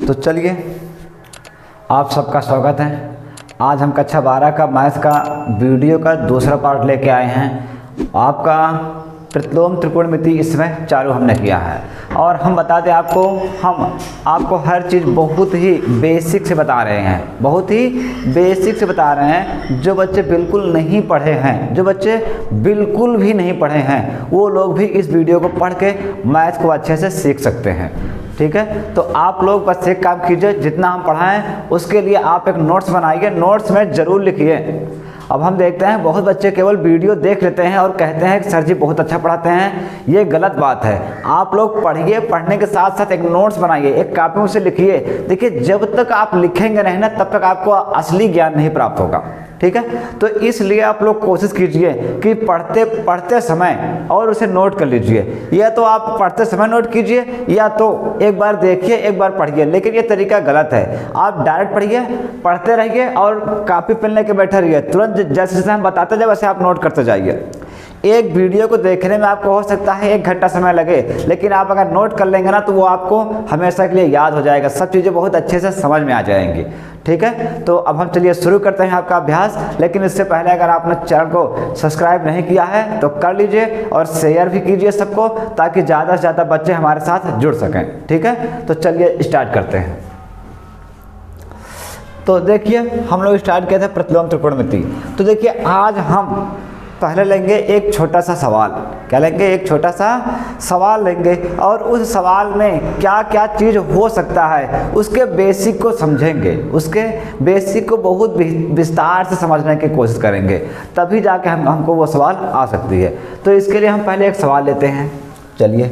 तो चलिए, आप सबका स्वागत है। आज हम कक्षा 12 का मैथ्स का वीडियो का दूसरा पार्ट लेके आए हैं। आपका प्रतिलोम त्रिकोणमिति इसमें चालू हमने किया है और हम बताते हैं हम आपको हर चीज़ बहुत ही बेसिक से बता रहे हैं, बहुत ही बेसिक से बता रहे हैं। जो बच्चे बिल्कुल नहीं पढ़े हैं, जो बच्चे बिल्कुल भी नहीं पढ़े हैं, वो लोग भी इस वीडियो को पढ़ के मैथ्स को अच्छे से सीख सकते हैं। ठीक है, तो आप लोग बस एक काम कीजिए, जितना हम पढ़ाएं उसके लिए आप एक नोट्स बनाइए, नोट्स में ज़रूर लिखिए। अब हम देखते हैं बहुत बच्चे केवल वीडियो देख लेते हैं और कहते हैं कि सर जी बहुत अच्छा पढ़ाते हैं। ये गलत बात है। आप लोग पढ़िए, पढ़ने के साथ साथ एक नोट्स बनाइए, एक कॉपी में से लिखिए। देखिए, जब तक आप लिखेंगे नहीं ना, तब तक आपको असली ज्ञान नहीं प्राप्त होगा। ठीक है, तो इसलिए आप लोग कोशिश कीजिए कि पढ़ते समय और उसे नोट कर लीजिए। या तो आप पढ़ते समय नोट कीजिए या तो एक बार देखिए, एक बार पढ़िए। लेकिन ये तरीका गलत है। आप डायरेक्ट पढ़िए, पढ़ते रहिए और कॉपी पेन लेके बैठे रहिए। तुरंत जैसे जैसे हम बताते जाए वैसे आप नोट करते जाइए। एक वीडियो को देखने में आपको हो सकता है 1 घंटा समय लगे, लेकिन आप अगर नोट कर लेंगे ना तो वो आपको हमेशा के लिए याद हो जाएगा। सब चीज़ें बहुत अच्छे से समझ में आ जाएंगी। ठीक है, तो अब हम चलिए शुरू करते हैं आपका अभ्यास। लेकिन इससे पहले अगर आपने चैनल को सब्सक्राइब नहीं किया है तो कर लीजिए और शेयर भी कीजिए सबको, ताकि ज़्यादा से ज़्यादा बच्चे हमारे साथ जुड़ सकें। ठीक है, तो चलिए स्टार्ट करते हैं। तो देखिए, हम लोग स्टार्ट किए थे प्रतिलोम त्रिकोणमिति। तो देखिए, आज हम पहले लेंगे एक छोटा सा सवाल। क्या लेंगे? एक छोटा सा सवाल लेंगे और उस सवाल में क्या क्या चीज़ हो सकता है उसके बेसिक को समझेंगे, उसके बेसिक को बहुत विस्तार से समझने की कोशिश करेंगे, तभी जाके हमको वो सवाल आ सकती है। तो इसके लिए हम पहले एक सवाल लेते हैं। चलिए,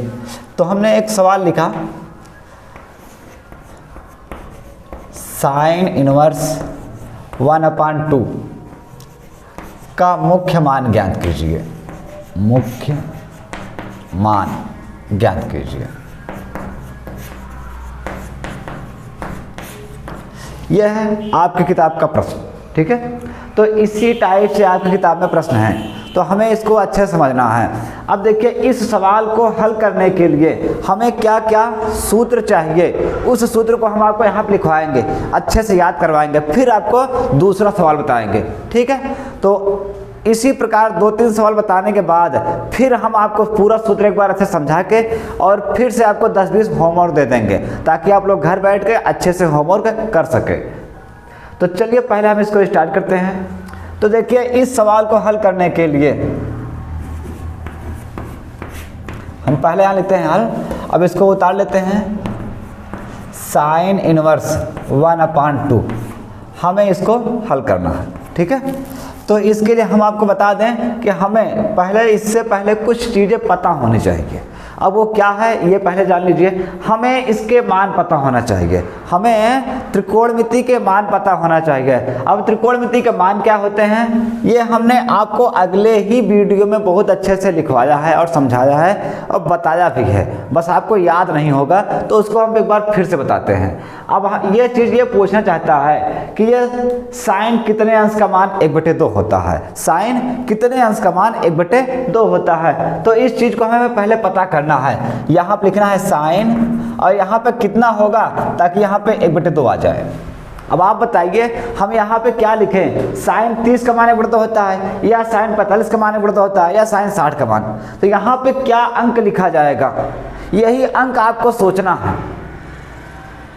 तो हमने एक सवाल लिखा, साइन इनवर्स 1/2 का मुख्य मान ज्ञात कीजिए। मुख्य मान ज्ञात कीजिए। यह है आपकी किताब का प्रश्न। ठीक है, तो इसी टाइप से आपकी किताब में प्रश्न है, तो हमें इसको अच्छे से समझना है। अब देखिए, इस सवाल को हल करने के लिए हमें क्या क्या सूत्र चाहिए, उस सूत्र को हम आपको यहाँ पर लिखवाएंगे, अच्छे से याद करवाएंगे, फिर आपको दूसरा सवाल बताएंगे। ठीक है, तो इसी प्रकार 2-3 सवाल बताने के बाद फिर हम आपको पूरा सूत्र एक बार अच्छे समझा के और फिर से आपको 10-20 होमवर्क दे देंगे, ताकि आप लोग घर बैठ के अच्छे से होमवर्क कर सके। तो चलिए, पहले हम इसको स्टार्ट करते हैं। तो देखिए, इस सवाल को हल करने के लिए हम पहले यहाँ लिखते हैं हल। अब इसको उतार लेते हैं। साइन इनवर्स 1/2 हमें इसको हल करना है। ठीक है, तो इसके लिए हम आपको बता दें कि हमें इससे पहले कुछ चीज़ें पता होनी चाहिए। अब वो क्या है ये पहले जान लीजिए। हमें इसके मान पता होना चाहिए, हमें त्रिकोणमिति के मान पता होना चाहिए। अब त्रिकोणमिति के मान क्या होते हैं ये हमने आपको अगले ही वीडियो में बहुत अच्छे से लिखवाया है और समझाया है और बताया भी है, बस आपको याद नहीं होगा, तो उसको हम एक बार फिर से बताते हैं। अब ये चीज़ ये पूछना चाहता है कि ये साइन कितने अंश का मान 1/2 होता है। साइन कितने अंश का मान 1/2 होता है। तो इस चीज़ को हमें पहले पता करना है। यहाँ पे लिखना है साइन और यहाँ पे कितना होगा, ताकि यहाँ पे 1/2 आ जाए। अब आप बताइए हम यहाँ पे क्या लिखें? साइन 30 का मान 1/2 होता है, या साइन 45 का मान 1/2 होता है, या साइन 60 का मान? तो यहाँ पे क्या अंक लिखा जाएगा, यही अंक आपको सोचना है।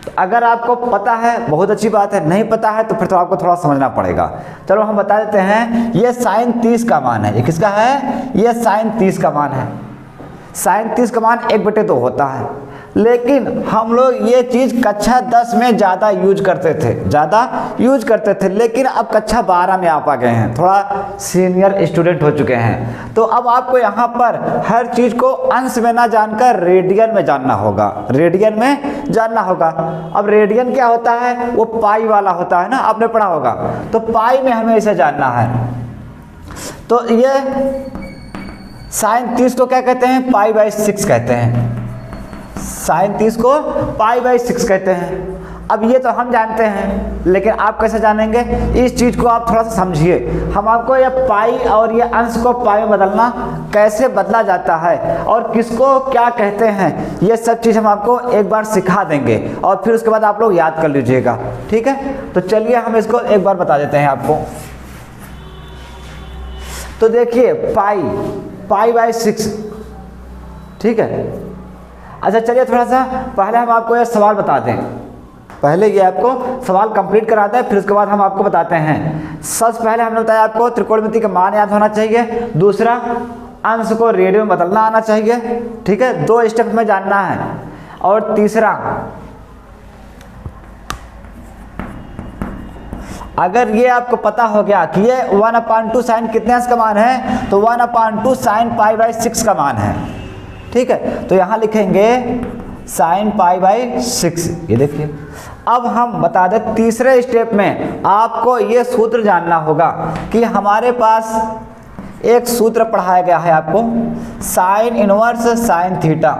तो अगर आपको पता है बहुत अच्छी बात है, नहीं पता है तो फिर तो आपको थोड़ा समझना पड़ेगा। चलो हम बता देते हैं, ये साइन 30 का मान है। ये किसका है? ये साइन 30 का मान है। साइन 30 का मान 1/2 होता है, लेकिन हम लोग ये चीज़ कक्षा 10 में ज़्यादा यूज करते थे, लेकिन अब कक्षा 12 में आप आ गए हैं, थोड़ा सीनियर स्टूडेंट हो चुके हैं। तो अब आपको यहाँ पर हर चीज़ को अंश में ना जानकर रेडियन में जानना होगा, रेडियन में जानना होगा। अब रेडियन क्या होता है? वो पाई वाला होता है ना, आपने पढ़ा होगा। तो पाई में हमें इसे जानना है। तो ये साइन 30 को क्या कहते हैं? पाई/6 कहते हैं। साइन 30 को पाई/6 कहते हैं। अब ये तो हम जानते हैं, लेकिन आप कैसे जानेंगे? इस चीज़ को आप थोड़ा सा समझिए। हम आपको ये पाई और ये अंश को पाई में बदलना कैसे बदला जाता है और किसको क्या कहते हैं, ये सब चीज़ हम आपको एक बार सिखा देंगे और फिर उसके बाद आप लोग याद कर लीजिएगा, ठीक है? तो चलिए हम इसको एक बार बता देते हैं आपको। तो देखिए पाई बाय 6, ठीक है। अच्छा चलिए थोड़ा सा पहले हम आपको यह सवाल बता दें, पहले ये आपको सवाल कंप्लीट कराते हैं, फिर उसके बाद हम आपको बताते हैं। सबसे पहले हमने बताया आपको त्रिकोणमिति का मान याद होना चाहिए, दूसरा अंश को रेडियो में बदलना आना चाहिए, ठीक है, 2 स्टेप में जानना है, और तीसरा अगर ये आपको पता हो गया कि ये 1/2 साइन कितने अंश का मान है, तो 1/2 साइन पाई बाय 6 का मान है, ठीक है। तो यहाँ लिखेंगे साइन पाई बाय 6, ये देखिए। अब हम बता दें तीसरे स्टेप में आपको ये सूत्र जानना होगा कि हमारे पास एक सूत्र पढ़ाया गया है आपको, साइन इनवर्स साइन थीटा।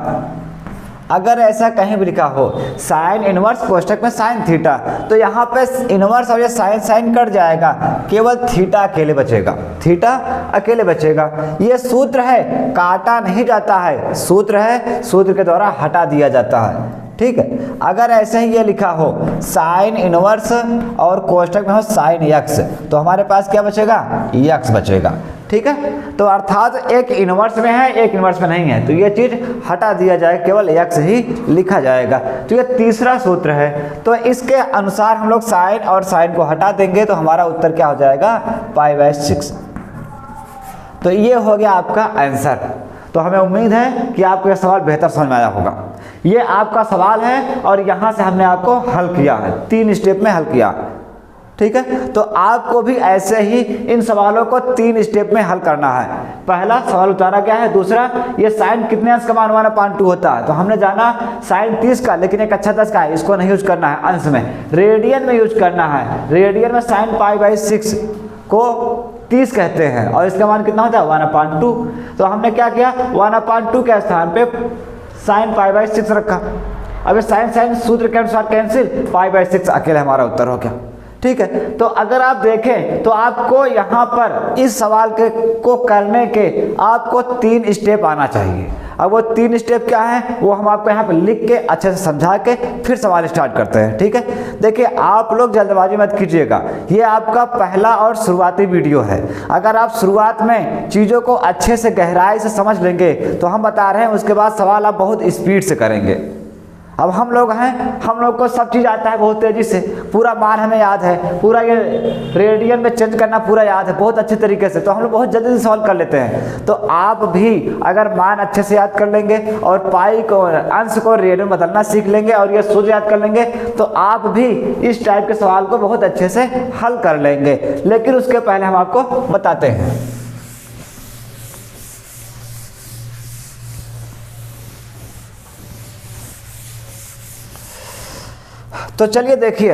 अगर ऐसा कहीं भी लिखा हो साइन इनवर्स कोष्ठक में साइन थीटा, तो यहाँ पे इनवर्स और ये साइन साइन कट जाएगा, केवल थीटा अकेले बचेगा, थीटा अकेले बचेगा। ये सूत्र है, काटा नहीं जाता है, सूत्र है, सूत्र के द्वारा हटा दिया जाता है, ठीक है। अगर ऐसे ही ये लिखा हो साइन इनवर्स और कोष्ठक में हो साइन यक्स, तो हमारे पास क्या बचेगा? यक्स बचेगा, ठीक है। तो अर्थात एक इनवर्स में है, एक इनवर्स में नहीं है, तो ये चीज़ हटा दिया जाएगा, केवल यक्स ही लिखा जाएगा। तो ये तीसरा सूत्र है, तो इसके अनुसार हम लोग साइन और साइन को हटा देंगे, तो हमारा उत्तर क्या हो जाएगा? Pi by 6। तो ये हो गया आपका आंसर। तो हमें उम्मीद है कि आपको यह सवाल बेहतर समझ में आया होगा। ये आपका सवाल है और यहाँ से हमने आपको हल किया है, 3 स्टेप में हल किया, ठीक है। तो आपको भी ऐसे ही इन सवालों को 3 स्टेप में हल करना है। पहला सवाल उतारा गया है, दूसरा ये साइन कितने अंश का मान 1/2 होता है, तो हमने जाना साइन 30 का, लेकिन एक अच्छा 10 का है, इसको नहीं यूज करना है अंश में, रेडियन में यूज करना है। रेडियन में साइन पाई बाय 6 को 30 कहते हैं और इसका मान कितना होता है? 1/2। तो हमने क्या किया? 1/2 के स्थान पे साइन पाई बाय 6 रखा। अब साइन साइन सूत्र के अनुसार कैंसिल, पाई बाय 6 अकेले हमारा उत्तर हो गया, ठीक है। तो अगर आप देखें तो आपको यहाँ पर इस सवाल को करने के आपको 3 स्टेप आना चाहिए। अब वो 3 स्टेप क्या है वो हम आपको यहाँ पर लिख के अच्छे से समझा के फिर सवाल स्टार्ट करते हैं, ठीक है। देखिए आप लोग जल्दबाजी मत कीजिएगा, ये आपका पहला और शुरुआती वीडियो है। अगर आप शुरुआत में चीज़ों को अच्छे से गहराई से समझ लेंगे तो हम बता रहे हैं उसके बाद सवाल आप बहुत स्पीड से करेंगे। अब हम लोग हैं, हम लोग को सब चीज़ आता है बहुत तेज़ी से, पूरा मान हमें याद है, पूरा ये रेडियन में चेंज करना पूरा याद है बहुत अच्छे तरीके से, तो हम लोग बहुत जल्दी से सॉल्व कर लेते हैं। तो आप भी अगर मान अच्छे से याद कर लेंगे और पाई को अंश को रेडियन में बदलना सीख लेंगे और ये सूत्र याद कर लेंगे, तो आप भी इस टाइप के सवाल को बहुत अच्छे से हल कर लेंगे। लेकिन उसके पहले हम आपको बताते हैं। तो चलिए देखिए,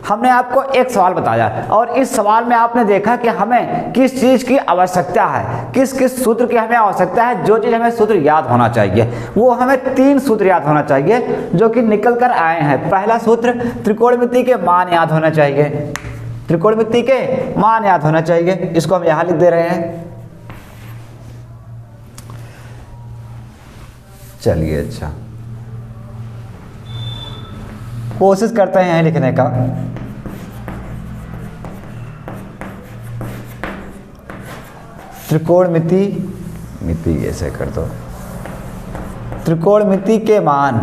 हमने आपको एक सवाल बताया और इस सवाल में आपने देखा कि हमें किस चीज़ की आवश्यकता है, किस किस सूत्र की हमें आवश्यकता है। जो चीज़ हमें सूत्र याद होना चाहिए वो हमें 3 सूत्र याद होना चाहिए जो कि निकल कर आए हैं। पहला सूत्र त्रिकोणमिति के मान याद होना चाहिए, त्रिकोणमिति के मान याद होना चाहिए, इसको हम यहाँ लिख दे रहे हैं। चलिए अच्छा कोशिश करते हैं यहीं लिखने का। त्रिकोणमिति मिति ऐसे कर दो, त्रिकोणमिति के मान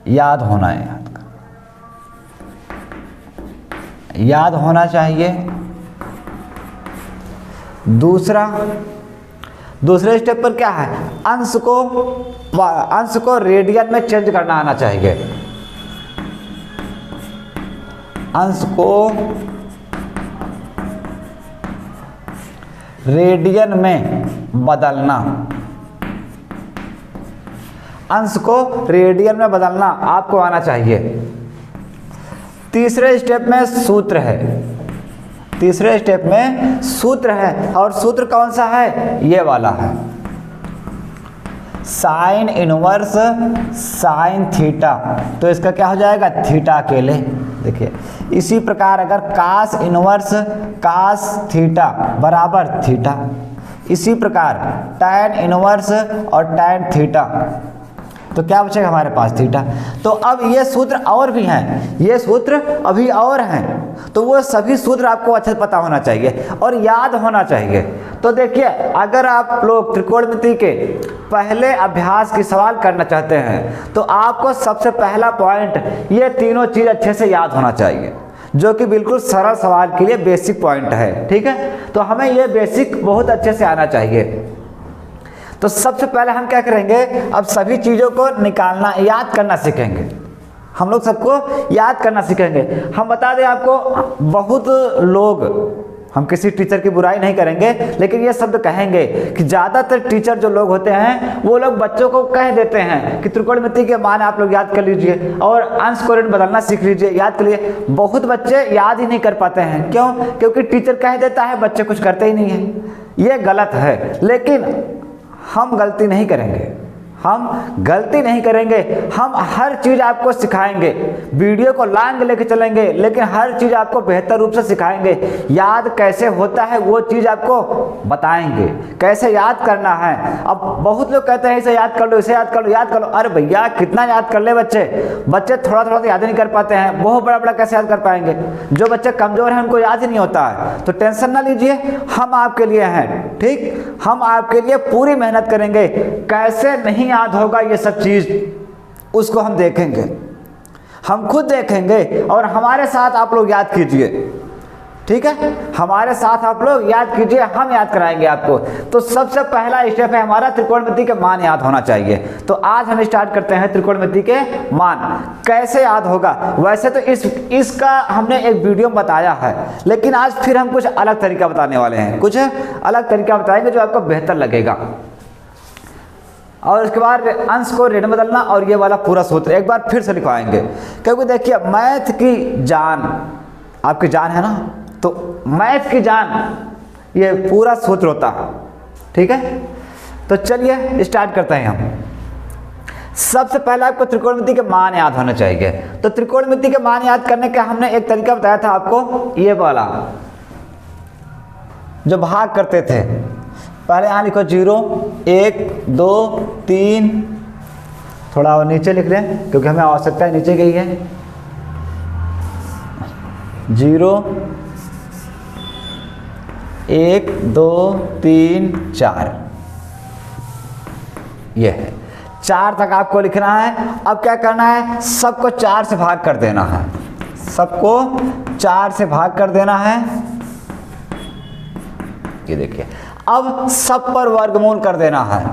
याद होना है, याद होना चाहिए। दूसरे स्टेप पर क्या है? अंश को रेडियन में चेंज करना आना चाहिए, अंश को रेडियन में बदलना, अंश को रेडियन में बदलना आपको आना चाहिए। तीसरे स्टेप में सूत्र है, तीसरे स्टेप में सूत्र है और सूत्र कौन सा है? ये वाला है, साइन इनवर्स साइन थीटा, तो इसका क्या हो जाएगा थीटा अकेले। देखिए इसी प्रकार अगर कास इनवर्स कास थीटा बराबर थीटा, इसी प्रकार टैन इनवर्स और टैन थीटा, तो क्या बचेगा हमारे पास थीटा। तो अब ये सूत्र और भी हैं, ये सूत्र अभी और हैं, तो वो सभी सूत्र आपको अच्छे से पता होना चाहिए और याद होना चाहिए। तो देखिए अगर आप लोग त्रिकोणमिति के पहले अभ्यास की सवाल करना चाहते हैं तो आपको सबसे पहला पॉइंट ये तीनों चीज़ अच्छे से याद होना चाहिए, जो कि बिल्कुल सरल सवाल के लिए बेसिक पॉइंट है, ठीक है। तो हमें ये बेसिक बहुत अच्छे से आना चाहिए। तो सबसे पहले हम क्या करेंगे, अब सभी चीज़ों को निकालना याद करना सीखेंगे, हम लोग सबको याद करना सीखेंगे। हम बता दें आपको, बहुत लोग, हम किसी टीचर की बुराई नहीं करेंगे, लेकिन ये शब्द कहेंगे कि ज़्यादातर टीचर जो लोग होते हैं वो लोग बच्चों को कह देते हैं कि त्रिकोणमिति के मान आप लोग याद कर लीजिए और अंश को ऋण बदलना सीख लीजिए, याद कर लीजिए। बहुत बच्चे याद ही नहीं कर पाते हैं, क्यों? क्योंकि टीचर कह देता है, बच्चे कुछ करते ही नहीं हैं। ये गलत है, लेकिन हम गलती नहीं करेंगे, हम गलती नहीं करेंगे, हम हर चीज़ आपको सिखाएंगे, वीडियो को लांग लेके चलेंगे, लेकिन हर चीज़ आपको बेहतर रूप से सिखाएंगे। याद कैसे होता है वो चीज़ आपको बताएंगे, कैसे याद करना है। अब बहुत लोग कहते हैं इसे याद कर लो, इसे याद कर लो, याद कर लो। अरे भैया कितना याद कर ले बच्चे, बच्चे थोड़ा थोड़ा तो याद नहीं कर पाते हैं, बहुत बड़ा बड़ा कैसे याद कर पाएंगे। जो बच्चे कमज़ोर हैं उनको याद ही नहीं होता है, तो टेंशन ना लीजिए, हम आपके लिए हैं, ठीक। हम आपके लिए पूरी मेहनत करेंगे, कैसे नहीं याद होगा ये सब चीज उसको हम देखेंगे, हम खुद देखेंगे और हमारे साथ आप लोग याद कीजिए, ठीक है। हमारे साथ आप लोग याद कीजिए, हम याद कराएंगे आपको। तो सबसे पहला स्टेप है हमारा त्रिकोणमिति के मान याद होना चाहिए। तो आज हम स्टार्ट करते हैं त्रिकोणमिति के मान कैसे याद होगा। वैसे तो इसका हमने एक वीडियो में बताया है, लेकिन आज फिर हम कुछ अलग तरीका बताने वाले हैं, कुछ अलग तरीका बताएंगे जो आपको बेहतर लगेगा। और उसके बाद अंश को ऋण बदलना और ये वाला पूरा सूत्र एक बार फिर से लिखवाएंगे, क्योंकि देखिए मैथ की जान आपकी जान है ना, तो मैथ की जान ये पूरा सूत्र होता है, ठीक है। तो चलिए स्टार्ट करते हैं हम। सबसे पहले आपको त्रिकोणमिति के मान याद होने चाहिए। तो त्रिकोणमिति के मान याद करने का हमने एक तरीका बताया था आपको, ये वाला जो भाग करते थे। पहले यहाँ लिखो 0 1 2 3, थोड़ा और नीचे लिख लें क्योंकि हमें आवश्यकता है नीचे गई है। 0 1 2 3 4, ये है 4 तक आपको लिखना है। अब क्या करना है, सबको 4 से भाग कर देना है, सबको 4 से भाग कर देना है। ये देखिए, अब सब पर वर्गमूल कर देना है,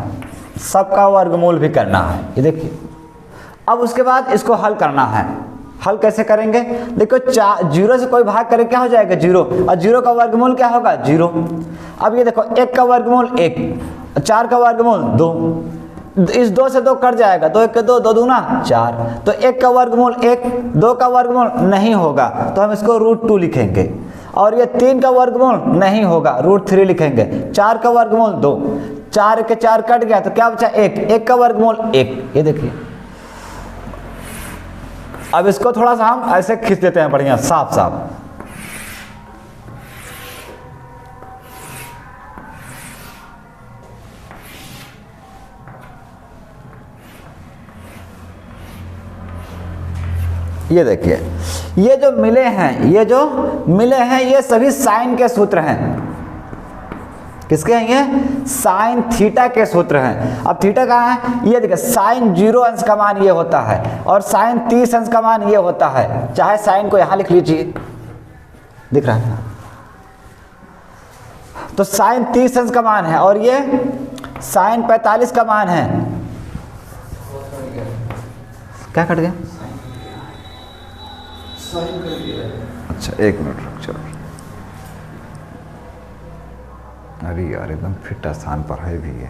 सबका वर्गमूल भी करना है, ये देखिए। अब उसके बाद इसको हल करना है। हल कैसे करेंगे, देखो 0 से कोई भाग करे क्या हो जाएगा 0, और 0 का वर्गमूल क्या होगा 0। अब ये देखो 1 का वर्गमूल 1, 4 का वर्गमूल 2, इस 2 से 2 कट जाएगा, 2 1 2, 2 दूना 4। तो 1 का वर्गमूल 1, 2 का वर्गमूल नहीं होगा तो हम इसको √2 लिखेंगे, और ये 3 का वर्गमूल नहीं होगा √3 लिखेंगे। 4 का वर्गमूल 2, 4 के 4 कट गया तो क्या बचा 1, 1 का वर्गमूल 1, ये देखिए। अब इसको थोड़ा सा हम ऐसे खींच देते हैं, बढ़िया साफ साफ। ये देखिए, ये जो मिले हैं, ये जो मिले हैं ये सभी साइन के सूत्र हैं। किसके हैं ये? साइन थीटा के सूत्र हैं। अब थीटा कहाँ है, ये देखिए साइन 0 अंश का मान ये होता है और साइन 30 अंश का मान ये होता है। चाहे साइन को यहाँ लिख लीजिए, दिख रहा है, तो साइन 30 अंश का मान है और ये साइन 45 का मान है। क्या कट गया? अच्छा 1 मिनट रुक, चलो। अरे यार एकदम फिट स्थान पर है भी ये।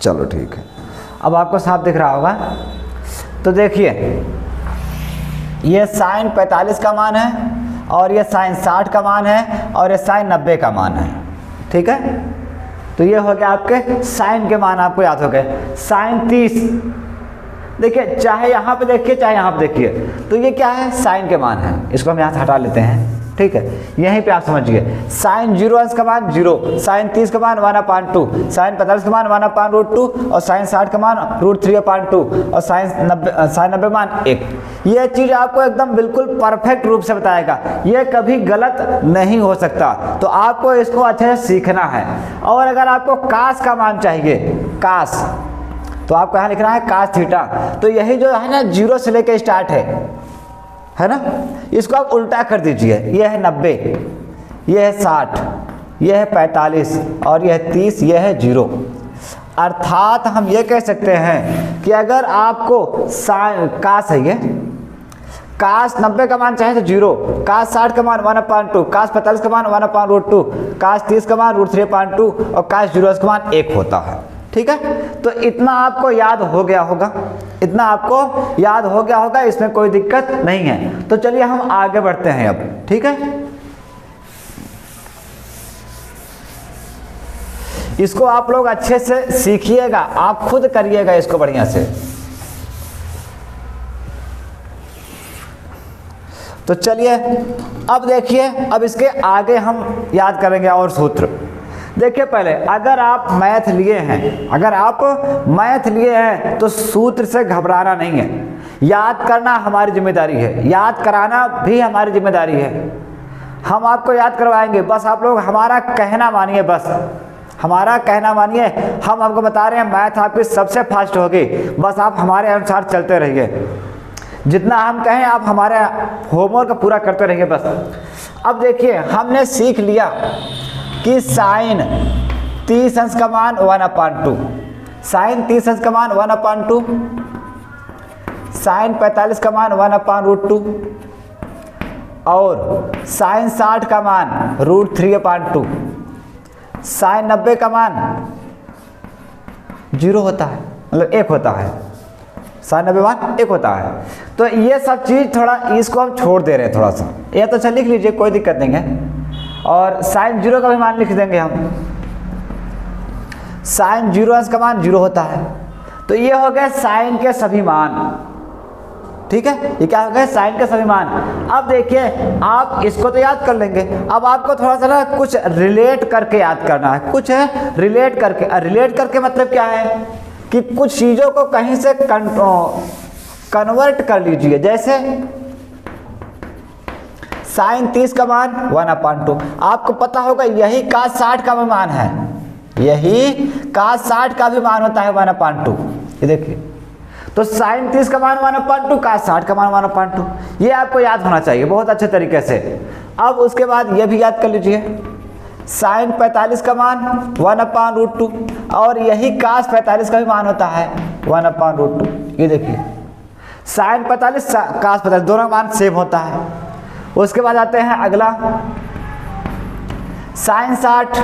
चलो ठीक है। अब आपको साफ दिख रहा होगा। तो देखिए ये साइन 45 का मान है और ये साइन 60 का मान है और ये साइन 90 का मान है, ठीक है। तो ये हो गया आपके साइन के मान, आपको याद हो गए। साइन 30, देखिए चाहे यहाँ पे देखिए चाहे यहाँ पे देखिए, तो ये क्या है, साइन के मान है। इसको हम यहाँ से हटा लेते हैं, ठीक है। यहीं पे आप समझिए, साइन 0 अंश का मान 0, साइन 30 का मान 1/2, साइन 45 का मान 1/√2 और साइन 60 का मान √3/2 और साइन 90 मान 1। ये चीज़ आपको एकदम बिल्कुल परफेक्ट रूप से बताएगा, ये कभी गलत नहीं हो सकता। तो आपको इसको अच्छे से सीखना है। और अगर आपको कास का मान चाहिए, कास, तो आपको यहाँ लिखना है कास थीटा। तो यही जो है ना 0 से लेकर स्टार्ट है ना, इसको आप उल्टा कर दीजिए। ये है 90, ये है 60, ये है 45 और यह है 30, ये है 0। अर्थात हम ये कह सकते हैं कि अगर आपको कास है, ये कास 90 का मान चाहे तो 0, कास 60 का मान 1/2, कास 45 का मान 1/√2, कास 30 का मान √3/2 और कास 0 का मान 1 होता है, ठीक है। तो इतना आपको याद हो गया होगा, इतना आपको याद हो गया होगा, इसमें कोई दिक्कत नहीं है। तो चलिए हम आगे बढ़ते हैं अब, ठीक है। इसको आप लोग अच्छे से सीखिएगा, आप खुद करिएगा इसको बढ़िया से। तो चलिए अब देखिए, अब इसके आगे हम याद करेंगे और सूत्र। देखिए पहले अगर आप मैथ लिए हैं, तो सूत्र से घबराना नहीं है। याद करना हमारी जिम्मेदारी है, याद कराना भी हमारी जिम्मेदारी है। हम आपको याद करवाएंगे, बस आप लोग हमारा कहना मानिए, बस हमारा कहना मानिए। हम आपको बता रहे हैं मैथ आपकी सबसे फास्ट होगी, बस आप हमारे अनुसार चलते रहिए। जितना हम कहें आप हमारे होमवर्क पूरा करते रहिए बस। अब देखिए हमने सीख लिया कि साइन 30 अंश का मान 1/2, साइन 30 अंश का मान 1/2, साइन 45 का मान 1/√2 और साइन 60 का मान √3/2, साइन 90 का मान 0 होता है, मतलब 1 होता है, साइन 90 मान 1 होता है। तो ये सब चीज़ थोड़ा इसको हम छोड़ दे रहे हैं थोड़ा सा, ये तो अच्छा लिख लीजिए, कोई दिक्कत नहीं है। और साइन 0 का भी मान लिख देंगे हम, साइन 0 अंश का मान 0 होता है। तो ये हो गए साइन के सभी मान, ठीक है। ये क्या हो गए, साइन के सभी मान। अब देखिए आप इसको तो याद कर लेंगे, अब आपको थोड़ा सा ना कुछ रिलेट करके याद करना है, कुछ है रिलेट करके। रिलेट करके मतलब क्या है कि कुछ चीज़ों को कहीं से कन्वर्ट कर लीजिए। जैसे साइन 30 का मान 1/2, आपको पता होगा यही कास 60 का भी मान है, यही कास 60 का भी मान होता है 1/2। ये देखिए, तो साइन 30 का मान 1/2, कास 60 का मान 1/2, ये आपको याद होना चाहिए बहुत अच्छे तरीके से। अब उसके बाद ये भी याद कर लीजिए, साइन 45 का मान 1/√2 और यही कास 45 का भी मान होता है 1/√2। ये देखिए साइन 45 कास 45 दोनों का मान सेम होता है। उसके बाद आते हैं अगला, साइन 60,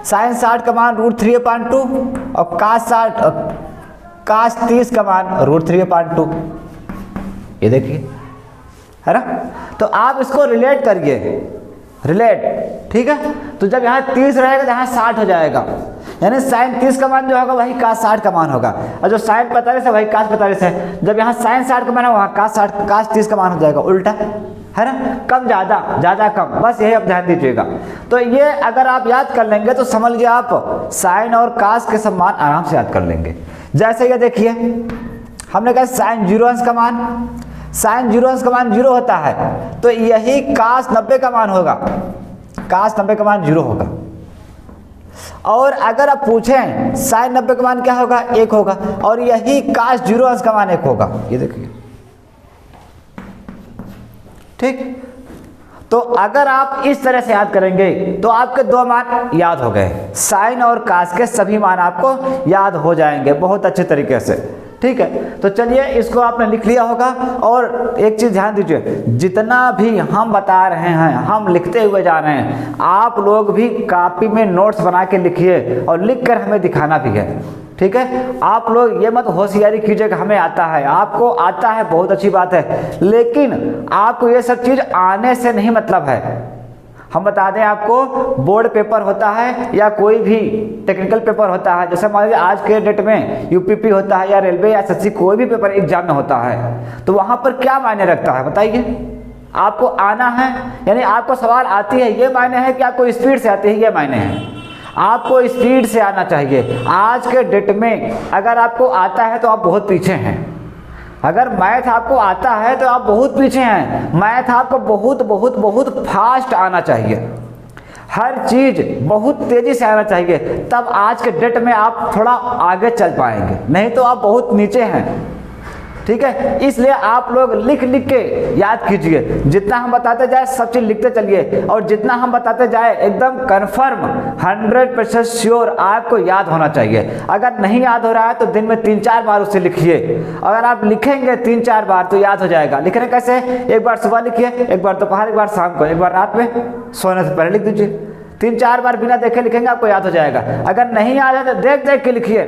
साइन 60 का मान √3/2 और कास 30 का मान √3/2। ये देखिए है ना। तो आप इसको रिलेट करिए, रिलेट, ठीक है। तो जब यहाँ 30 रहेगा तो यहाँ 60 हो जाएगा, यानी साइन 30 का मान जो होगा वही कास 60 का मान होगा, और जो साइन 45 है वही कास 45 है। जब यहाँ साइन 60 का मान है वहाँ कास 30 का मान हो जाएगा, उल्टा है ना, कम ज़्यादा ज़्यादा कम, बस यही आप ध्यान दीजिएगा। तो ये अगर आप याद कर लेंगे तो समझ लीजिए आप साइन और कास के सब मान आराम से याद कर लेंगे। जैसे ये देखिए हमने कहा साइन 0 अंश का मान, साइन 0 अंश का मान 0 होता है, तो यही कास 90 का मान होगा, कास 90 का मान 0 होगा। और अगर आप पूछें साइन 90 का मान क्या होगा, 1 होगा, और यही कास 0 अंश का मान 1 होगा। ये देखिए, ठीक। तो अगर आप इस तरह से याद करेंगे तो आपके दो मान याद हो गए, साइन और कास के सभी मान आपको याद हो जाएंगे बहुत अच्छे तरीके से, ठीक है। तो चलिए इसको आपने लिख लिया होगा। और एक चीज़ ध्यान दीजिए, जितना भी हम बता रहे हैं हम लिखते हुए जा रहे हैं, आप लोग भी कॉपी में नोट्स बना के लिखिए और लिख कर हमें दिखाना भी है, ठीक है। आप लोग ये मत होशियारी कीजिए कि हमें आता है, आपको आता है बहुत अच्छी बात है, लेकिन आपको ये सब चीज़ आने से नहीं मतलब है। हम बता दें आपको, बोर्ड पेपर होता है या कोई भी टेक्निकल पेपर होता है, जैसे मान लीजिए आज के डेट में यूपीपी होता है या रेलवे या एसएससी कोई भी पेपर एग्जाम में होता है, तो वहाँ पर क्या मायने रखता है बताइए। आपको आना है, यानी आपको सवाल आती है, ये मायने है कि आपको स्पीड से आती है, ये मायने हैं। आपको स्पीड से आना चाहिए। आज के डेट में अगर आपको आता है तो आप बहुत पीछे हैं। अगर मैथ आपको आता है तो आप बहुत पीछे हैं। मैथ आपको बहुत बहुत बहुत फास्ट आना चाहिए, हर चीज़ बहुत तेज़ी से आना चाहिए, तब आज के डेट में आप थोड़ा आगे चल पाएंगे, नहीं तो आप बहुत नीचे हैं, ठीक है। इसलिए आप लोग लिख लिख के याद कीजिए, जितना हम बताते जाए सब चीज़ लिखते चलिए, और जितना हम बताते जाए एकदम कन्फर्म 100% श्योर आपको याद होना चाहिए। अगर नहीं याद हो रहा है तो दिन में 3-4 बार उसे लिखिए। अगर आप लिखेंगे 3-4 बार तो याद हो जाएगा। लिखने कैसे, एक बार सुबह लिखिए, एक बार दोपहर, एक बार शाम को, एक बार रात में सोने से पहले लिख दीजिए। 3-4 बार बिना देखे लिखेंगे आपको याद हो जाएगा। अगर नहीं याद है तो देख देख के लिखिए,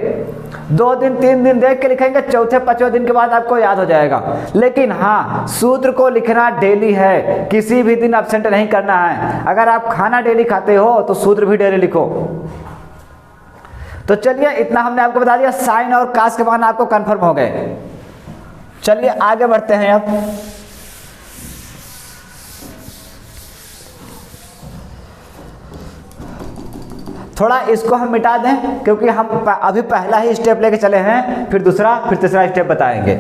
2 दिन 3 दिन देख के लिखेंगे, चौथे 5वें दिन के बाद आपको याद हो जाएगा। लेकिन हाँ, सूत्र को लिखना डेली है, किसी भी दिन एब्सेंट नहीं करना है। अगर आप खाना डेली खाते हो तो सूत्र भी डेली लिखो। तो चलिए इतना हमने आपको बता दिया, साइन और कास के मान आपको कंफर्म हो गए। चलिए आगे बढ़ते हैं। अब थोड़ा इसको हम मिटा दें, क्योंकि हम अभी पहला ही स्टेप लेके चले हैं, फिर दूसरा फिर तीसरा स्टेप बताएंगे।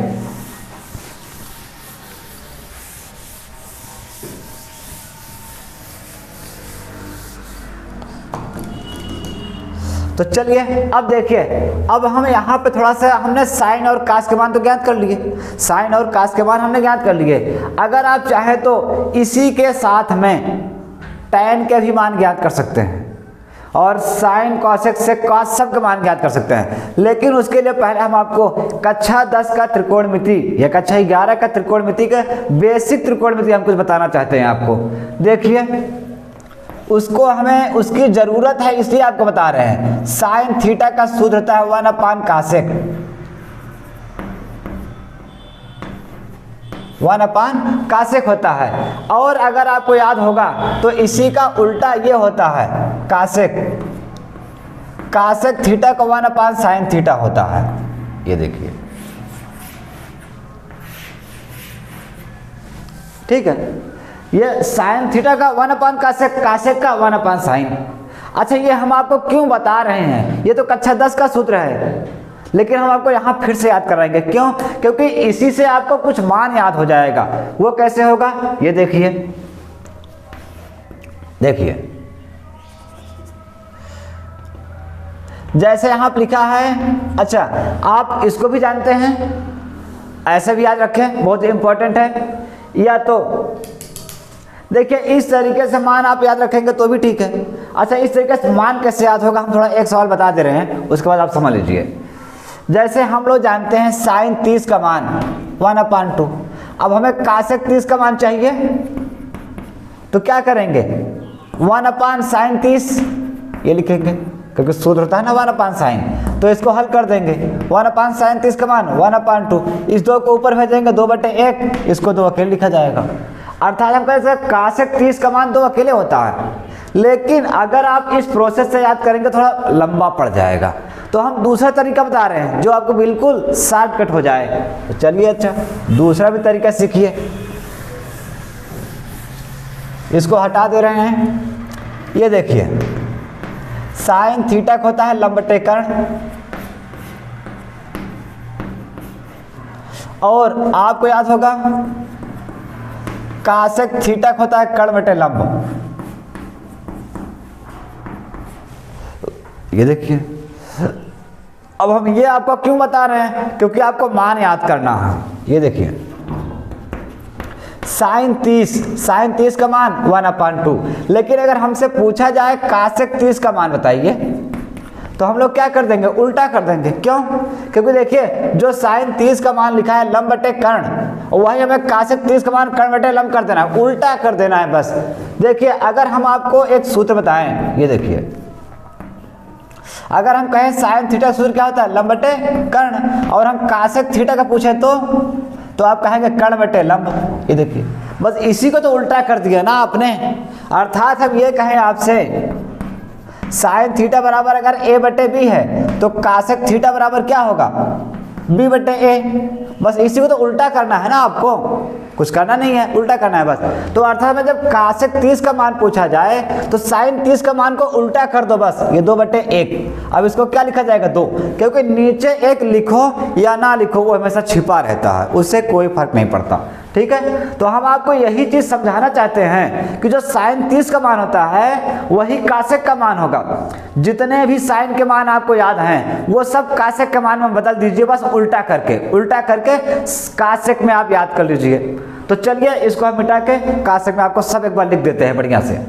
तो चलिए अब देखिए, अब हम यहाँ पे थोड़ा सा हमने साइन और कास के मान तो ज्ञात कर लिए, साइन और कास के मान हमने ज्ञात कर लिए। अगर आप चाहें तो इसी के साथ में टैन के भी मान ज्ञात कर सकते हैं, और साइन कॉसेक से कॉस सब के मान ज्ञात कर सकते हैं। लेकिन उसके लिए पहले हम आपको कक्षा 10 का त्रिकोणमिति या कक्षा 11 का त्रिकोणमिति के बेसिक त्रिकोणमिति हम कुछ बताना चाहते हैं आपको। देखिए, उसको हमें उसकी ज़रूरत है इसलिए आपको बता रहे हैं। साइन थीटा का सूत्र होता है 1/cosec, 1/cosec होता है। और अगर आपको याद होगा तो इसी का उल्टा ये होता है cosec, cosec थीटा का 1/sin थीटा होता है। ये देखिए, ठीक है, ये साइन थीटा का 1/cosec, cosec का 1/sin। अच्छा, ये हम आपको क्यों बता रहे हैं, ये तो कक्षा 10 का सूत्र है, लेकिन हम आपको यहाँ फिर से याद कराएंगे। क्यों? क्योंकि इसी से आपको कुछ मान याद हो जाएगा। वो कैसे होगा, ये देखिए, देखिए जैसे यहाँ लिखा है। अच्छा, आप इसको भी जानते हैं, ऐसे भी याद रखें, बहुत इंपॉर्टेंट है। या तो देखिए इस तरीके से मान आप याद रखेंगे तो भी ठीक है। अच्छा, इस तरीके से मान कैसे याद होगा, हम थोड़ा एक सवाल बता दे रहे हैं, उसके बाद आप समझ लीजिए। जैसे हम लोग जानते हैं साइन 30 का मान 1/2, अब हमें cosec 30 का मान चाहिए, तो क्या करेंगे, 1/sin 30 ये लिखेंगे, क्योंकि सूत्र होता है ना 1/sin, तो इसको हल कर देंगे। 1/sin 30 का मान 1/2, इस 2 को ऊपर भेजेंगे, 2/1, इसको 2 अकेले लिखा जाएगा। अर्थात हम कह सकते cosec 30 का मान 2 अकेले होता है। लेकिन अगर आप इस प्रोसेस से याद करेंगे थोड़ा लंबा पड़ जाएगा, तो हम दूसरा तरीका बता रहे हैं जो आपको बिल्कुल शॉर्टकट हो जाए। तो चलिए, अच्छा दूसरा भी तरीका सीखिए। इसको हटा दे रहे हैं। ये देखिए, साइन थीटा का होता है लंबटेकर्ण, और आपको याद होगा cosec थीटा का होता है कर्ण बटे लंब। ये देखिए, अब हम ये आपको क्यों बता रहे हैं, क्योंकि आपको मान याद करना है। ये देखिए, साइन 30 का मान 1/2, लेकिन अगर हमसे पूछा जाए cosec 30 का मान बताइए, तो हम लोग क्या कर देंगे, उल्टा कर देंगे। क्यों? क्योंकि देखिए जो साइन 30 का मान लिखा है लंब बटे कर्ण, वही हमें कासेक 30 का मान कर्ण बटे लंब कर देना है, उल्टा कर देना है बस। देखिए अगर हम आपको एक सूत्र बताएं, ये देखिए अगर हम कहें साइन थीटा सूत्र क्या होता है, लंब बटे कर्ण, और हम कासेक थीटा का पूछे तो आप कहेंगे कर्ण बटे लंब। ये देखिए बस इसी को तो उल्टा कर दिया ना आपने। अर्थात हम ये कहें आपसे साइन थीटा बराबर अगर a बटे बी है तो कासेक थीटा बराबर क्या होगा, b बटे a। बस इसी को तो उल्टा करना है ना, आपको कुछ करना नहीं है, उल्टा करना है बस। तो अर्थात में जब कासेक 30 का मान पूछा जाए तो साइन 30 का मान को उल्टा कर दो बस, ये 2 बटे 1। अब इसको क्या लिखा जाएगा, 2, क्योंकि नीचे 1 लिखो या ना लिखो वो हमेशा छिपा रहता है, उससे कोई फर्क नहीं पड़ता। ठीक है, तो हम आपको यही चीज समझाना चाहते हैं कि जो साइन 30 का मान होता है वही कासेक का मान होगा। जितने भी साइन के मान आपको याद हैं वो सब कासेक के मान में बदल दीजिए, बस उल्टा करके कासेक में आप याद कर लीजिए। तो चलिए इसको हम मिटा के कासेक में आपको सब एक बार लिख देते हैं बढ़िया से।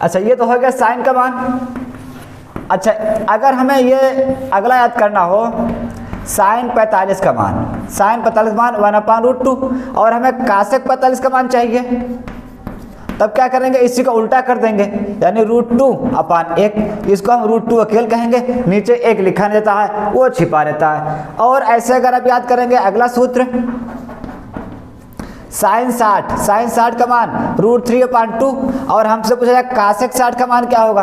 अच्छा ये तो हो गया साइन का मान। अच्छा अगर हमें ये अगला याद करना हो साइन 45 का मान, साइन 45 मान 1/√2, और हमें कासेक 45 का मान चाहिए, तब क्या करेंगे, इसी को उल्टा कर देंगे, यानी √2/1। इसको हम √2 अकेले कहेंगे, नीचे 1 लिखा नहीं रहता है वो छिपा रहता है। और ऐसे अगर आप याद करेंगे अगला सूत्र साइन 60 का मान √3/2, और हमसे पूछा जाए कासेक 60 का मान क्या होगा,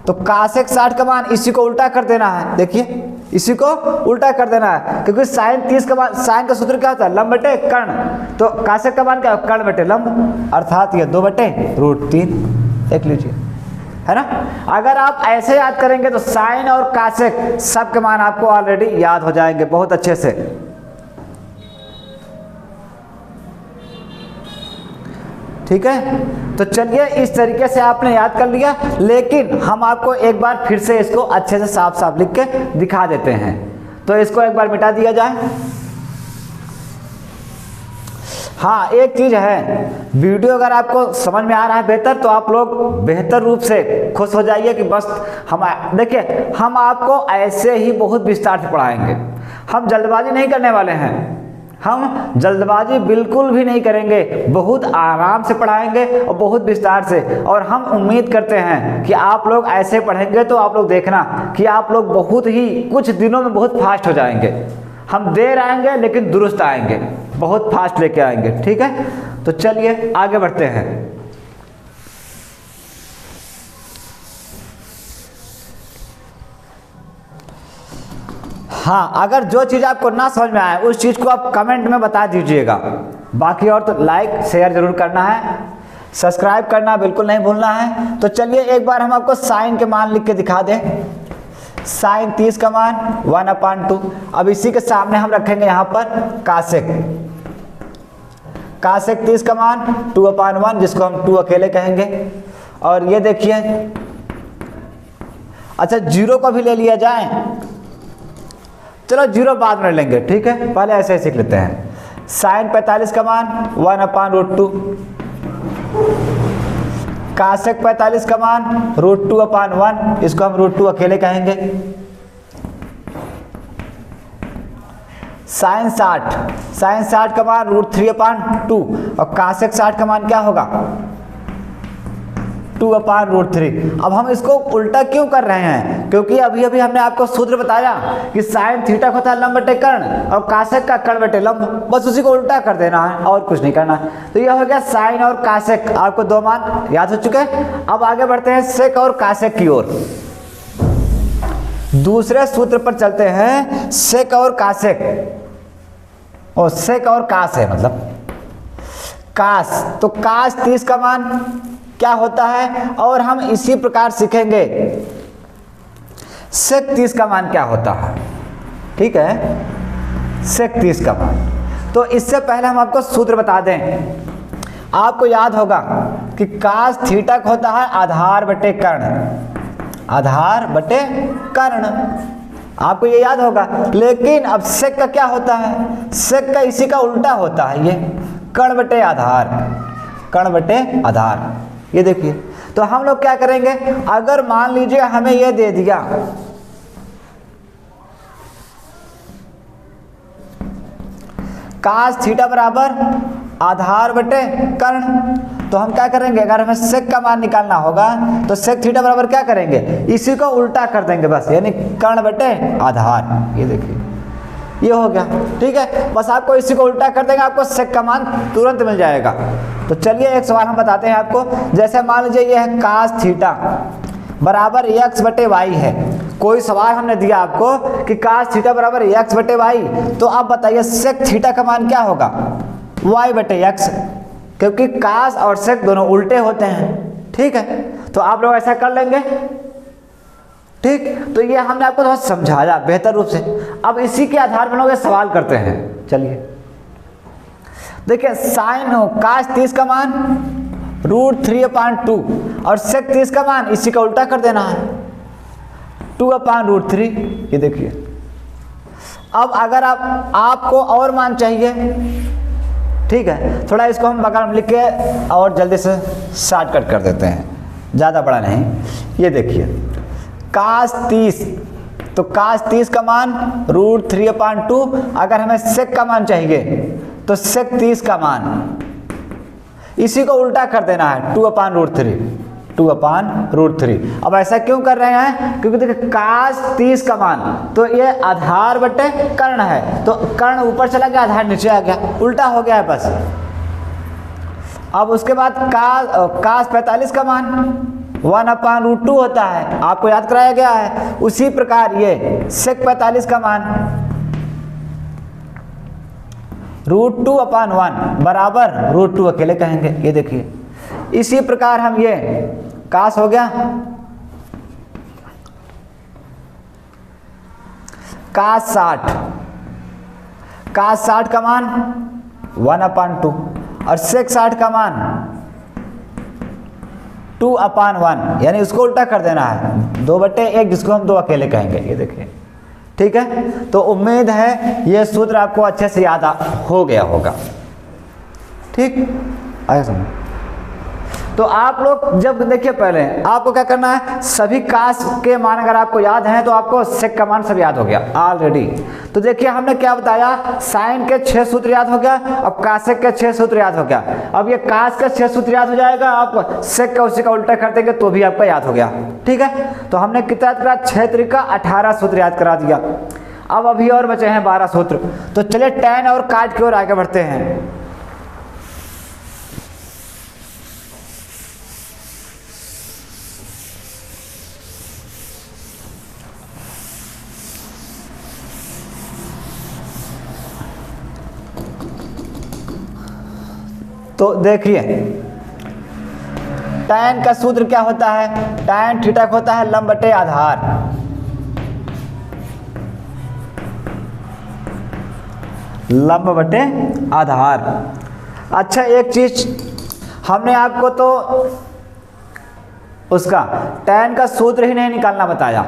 तो कासेक 60 का मान इसी को उल्टा कर देना है। देखिए इसी को उल्टा कर देना है, क्योंकि साइन 30 का मान, साइन का सूत्र क्या होता है, लंब बटे कर्ण, तो कासेक का मान क्या है, कर्ण बटे लंब, अर्थात ये 2 बटे √3 देख लीजिए, है ना। अगर आप ऐसे याद करेंगे तो साइन और कासेक सब के मान आपको ऑलरेडी याद हो जाएंगे बहुत अच्छे से। ठीक है, तो चलिए इस तरीके से आपने याद कर लिया, लेकिन हम आपको एक बार फिर से इसको अच्छे से साफ साफ लिख के दिखा देते हैं। तो इसको एक बार मिटा दिया जाए। हाँ एक चीज है, वीडियो अगर आपको समझ में आ रहा है बेहतर तो आप लोग बेहतर रूप से खुश हो जाइए कि बस हम देखिए हम आपको ऐसे ही बहुत विस्तार से पढ़ाएंगे। हम जल्दबाजी नहीं करने वाले हैं, हम जल्दबाजी बिल्कुल भी नहीं करेंगे, बहुत आराम से पढ़ाएंगे और बहुत विस्तार से। और हम उम्मीद करते हैं कि आप लोग ऐसे पढ़ेंगे तो आप लोग देखना कि आप लोग बहुत ही कुछ दिनों में बहुत फास्ट हो जाएंगे। हम देर आएंगे लेकिन दुरुस्त आएंगे, बहुत फास्ट लेके आएंगे। ठीक है, तो चलिए आगे बढ़ते हैं। हाँ अगर जो चीज़ आपको ना समझ में आए उस चीज़ को आप कमेंट में बता दीजिएगा। बाकी और तो लाइक शेयर जरूर करना है, सब्सक्राइब करना बिल्कुल नहीं भूलना है। तो चलिए एक बार हम आपको साइन के मान लिख के दिखा दें। साइन 30 का मान 1/2। अब इसी के सामने हम रखेंगे यहाँ पर कासेक 30 का मान 2/1, जिसको हम 2 अकेले कहेंगे। और ये देखिए, अच्छा 0 को भी ले लिया जाए, चलो 0 बाद में लेंगे, ठीक है, पहले ऐसे ही सीख लेते हैं। साइन 45 का मान 1/√2, कासेक 45 का मान √2/1, इसको हम √2 अकेले कहेंगे। साइन 60 का मान √3/2, और कासेक 60 का मान क्या होगा, 2/√3। अब हम इसको उल्टा क्यों कर रहे हैं, क्योंकि अभी अभी हमने आपको सूत्र बताया कि साइन थीटा होता है लंब बटे कर्ण और कासेक का कर्ण बटे लंब, बस उसी को उल्टा कर देना है और कुछ नहीं करना है। तो यह हो गया साइन और कासेक, आपको 2 मान याद हो चुके हैं। अब आगे बढ़ते हैं सेक और कासेक की ओर। दूसरे सूत्र पर चलते हैं, सेक और कासेक, और सेक और कास है मतलब कास। तो कास 30 का मान क्या होता है, और हम इसी प्रकार सीखेंगे सेक 30 का मान क्या होता है। ठीक है, सेक 30 का मान। तो इससे पहले हम आपको सूत्र बता दें। आपको याद होगा कि कास थीटा होता है आधार बटे कर्ण, आधार बटे कर्ण, आपको ये याद होगा। लेकिन अब सेक का क्या होता है, सेक का इसी का उल्टा होता है, ये कर्ण बटे आधार, कर्ण बटे आधार। ये देखिए, तो हम लोग क्या करेंगे, अगर मान लीजिए हमें ये दे दिया कास थीटा बराबर आधार बटे कर्ण, तो हम क्या करेंगे, अगर हमें सेक का मान निकालना होगा तो सेक थीटा बराबर क्या करेंगे, इसी को उल्टा कर देंगे बस, यानी कर्ण बटे आधार। ये देखिए ये हो गया, ठीक है। बस आपको इसी को उल्टा कर देंगे, आपको सेक का मान तुरंत मिल जाएगा। तो चलिए एक सवाल हम बताते हैं आपको। जैसे मान लीजिए ये है कास थीटा बराबर x बटे वाई है। कोई सवाल हमने दिया आपको कि कास थीटा बराबर x बटे वाई, तो आप बताइए सेक थीटा का मान क्या होगा, y बटे x, क्योंकि कास और सेक दोनों उल्टे होते हैं, ठीक है। तो आप लोग ऐसा कर लेंगे, ठीक। तो ये हमने आपको थोड़ा समझाया बेहतर रूप से। अब इसी के आधार पर लोग सवाल करते हैं। चलिए देखिए, साइन कास 30 का मान √3/2 और सेक 30 का मान इसी का उल्टा कर देना है 2/√3। ये देखिए, अब अगर आपको और मान चाहिए, ठीक है, थोड़ा इसको हम बगल में लिख के और जल्दी से शॉर्टकट कर देते हैं, ज़्यादा बड़ा नहीं। ये देखिए कास 30, तो कास 30 का मान √3/2। अगर हमें सेक का मान चाहिए तो सेक 30 का मान इसी को उल्टा कर देना है 2/√3। अब ऐसा क्यों कर रहे हैं, क्योंकि देखिए कास 30 का मान तो ये आधार बटे कर्ण है, तो कर्ण ऊपर चला गया, आधार नीचे आ गया, उल्टा हो गया है बस। अब उसके बाद कास 45 का मान 1/√2 होता है, आपको याद कराया गया है। उसी प्रकार ये सेक 45 का मान √2/1 बराबर √2 अकेले कहेंगे। ये देखिए, इसी प्रकार हम ये कास हो गया, कास 60 का मान 1/2 और सेक 60 का मान 2/1, यानी उसको उल्टा कर देना है 2/1, जिसको हम 2 अकेले कहेंगे। ये देखिए, ठीक है। तो उम्मीद है ये सूत्र आपको अच्छे से याद हो गया होगा, ठीक। आया समझ। तो आप लोग जब देखिए, पहले आपको क्या करना है, सभी कास के मान अगर आपको याद हैं तो आपको सेक का मान सब याद हो गया ऑलरेडी। तो देखिए हमने क्या बताया, साइन के 6 सूत्र याद हो गया, अब कासेक के 6 सूत्र याद हो गया। अब ये कास के 6 सूत्र याद हो जाएगा, आप सेक का उसी का उल्टा कर देंगे तो भी आपका याद हो गया, ठीक है। तो हमने कितना याद करा, 6 तरीका 18 सूत्र याद करा दिया। अब अभी और बचे हैं 12 सूत्र। तो चलिए tan और काट की ओर आगे बढ़ते हैं। तो देखिए tan का सूत्र क्या होता है, tan थीटा का होता है लंब बटे आधार। लंब बटे आधार। अच्छा एक चीज हमने आपको तो उसका tan का सूत्र ही नहीं निकालना बताया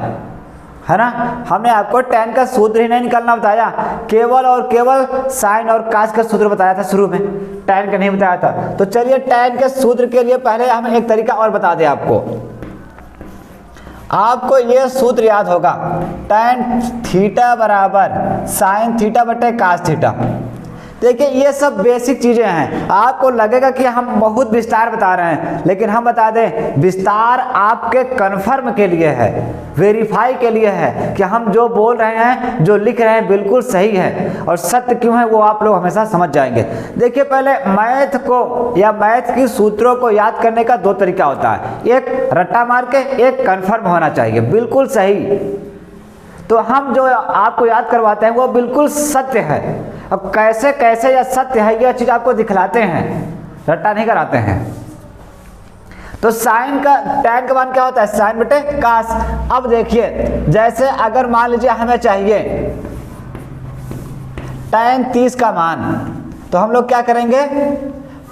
है ना, हमने आपको tan का सूत्र ही नहीं निकालना बताया, केवल और केवल साइन और कास का सूत्र बताया था शुरू में, tan का नहीं बताया था। तो चलिए tan के सूत्र के लिए पहले हम एक तरीका और बता दें आपको ये सूत्र याद होगा, tan थीटा बराबर साइन थीटा बटे कास थीटा। देखिए ये सब बेसिक चीजें हैं, आपको लगेगा कि हम बहुत विस्तार बता रहे हैं, लेकिन हम बता दें विस्तार आपके कन्फर्म के लिए है, वेरीफाई के लिए है कि हम जो बोल रहे हैं, जो लिख रहे हैं बिल्कुल सही है, और सत्य क्यों है वो आप लोग हमेशा समझ जाएंगे। देखिए पहले मैथ को या मैथ की सूत्रों को याद करने का 2 तरीका होता है, एक रट्टा मार के, एक कन्फर्म होना चाहिए बिल्कुल सही। तो हम जो आपको याद करवाते हैं वो बिल्कुल सत्य है। अब कैसे कैसे यह सत्य है यह चीज आपको दिखलाते हैं, रट्टा नहीं कराते हैं। तो साइन का tan का मान क्या होता है, साइन बटे कास। अब देखिए जैसे अगर मान लीजिए हमें चाहिए tan 30 का मान, तो हम लोग क्या करेंगे,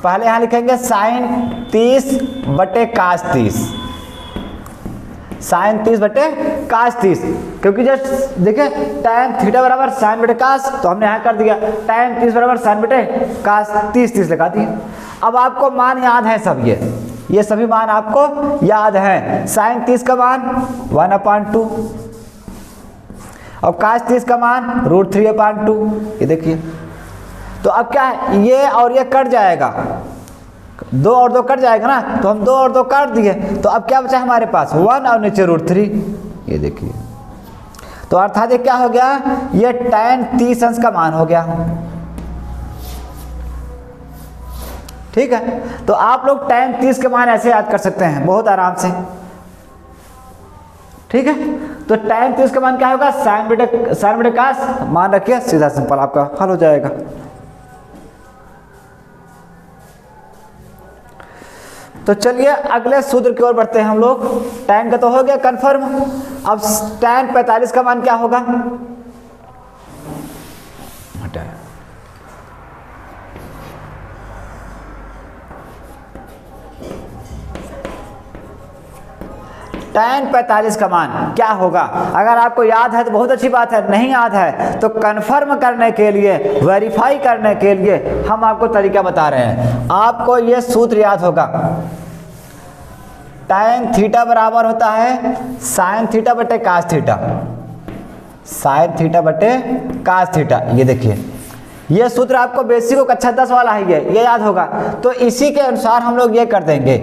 पहले यहां लिखेंगे साइन 30 बटे कास 30, साइन 30 बटे कास 30, क्योंकि जस्ट देखिए tan थीटा बराबर साइन बटे कास, तो हमने यहाँ कर दिया tan 30 बराबर साइन बटे कास 30 लगा दिए। अब आपको मान याद है सब, ये ये सभी मान आपको याद हैं। साइन 30 का मान 1/2 और काश 30 का मान √3/2। ये देखिए, तो अब क्या है, ये और ये कट जाएगा, 2 और 2 कट जाएगा ना, तो हम 2 और 2 काट दिए, तो अब क्या बचा हमारे पास 1 और नीचे √3। ये देखिए, तो अर्थात ये क्या हो गया, ये tan 30 अंश का मान हो गया। ठीक है, तो आप लोग tan 30 के मान ऐसे याद कर सकते हैं बहुत आराम से। ठीक है, तो tan 30 का मान क्या होगा, sin बटे cos मान रखिए, सीधा सिंपल आपका हल हो जाएगा। तो चलिए अगले सूत्र की ओर बढ़ते हैं हम लोग। tan का तो हो गया कंफर्म, अब tan 45 का मान क्या होगा, हटाया, tan 45 का मान क्या होगा। अगर आपको याद है तो बहुत अच्छी बात है, नहीं याद है तो कंफर्म करने के लिए, वेरीफाई करने के लिए हम आपको तरीका बता रहे हैं। आपको ये सूत्र याद होगा, tan थीटा बराबर होता है sin थीटा बटे cos थीटा, sin थीटा बटे cos थीटा। ये देखिए, ये सूत्र आपको बेसिक को कक्षा 10 वाला है, ये याद होगा। तो इसी के अनुसार हम लोग ये कर देंगे,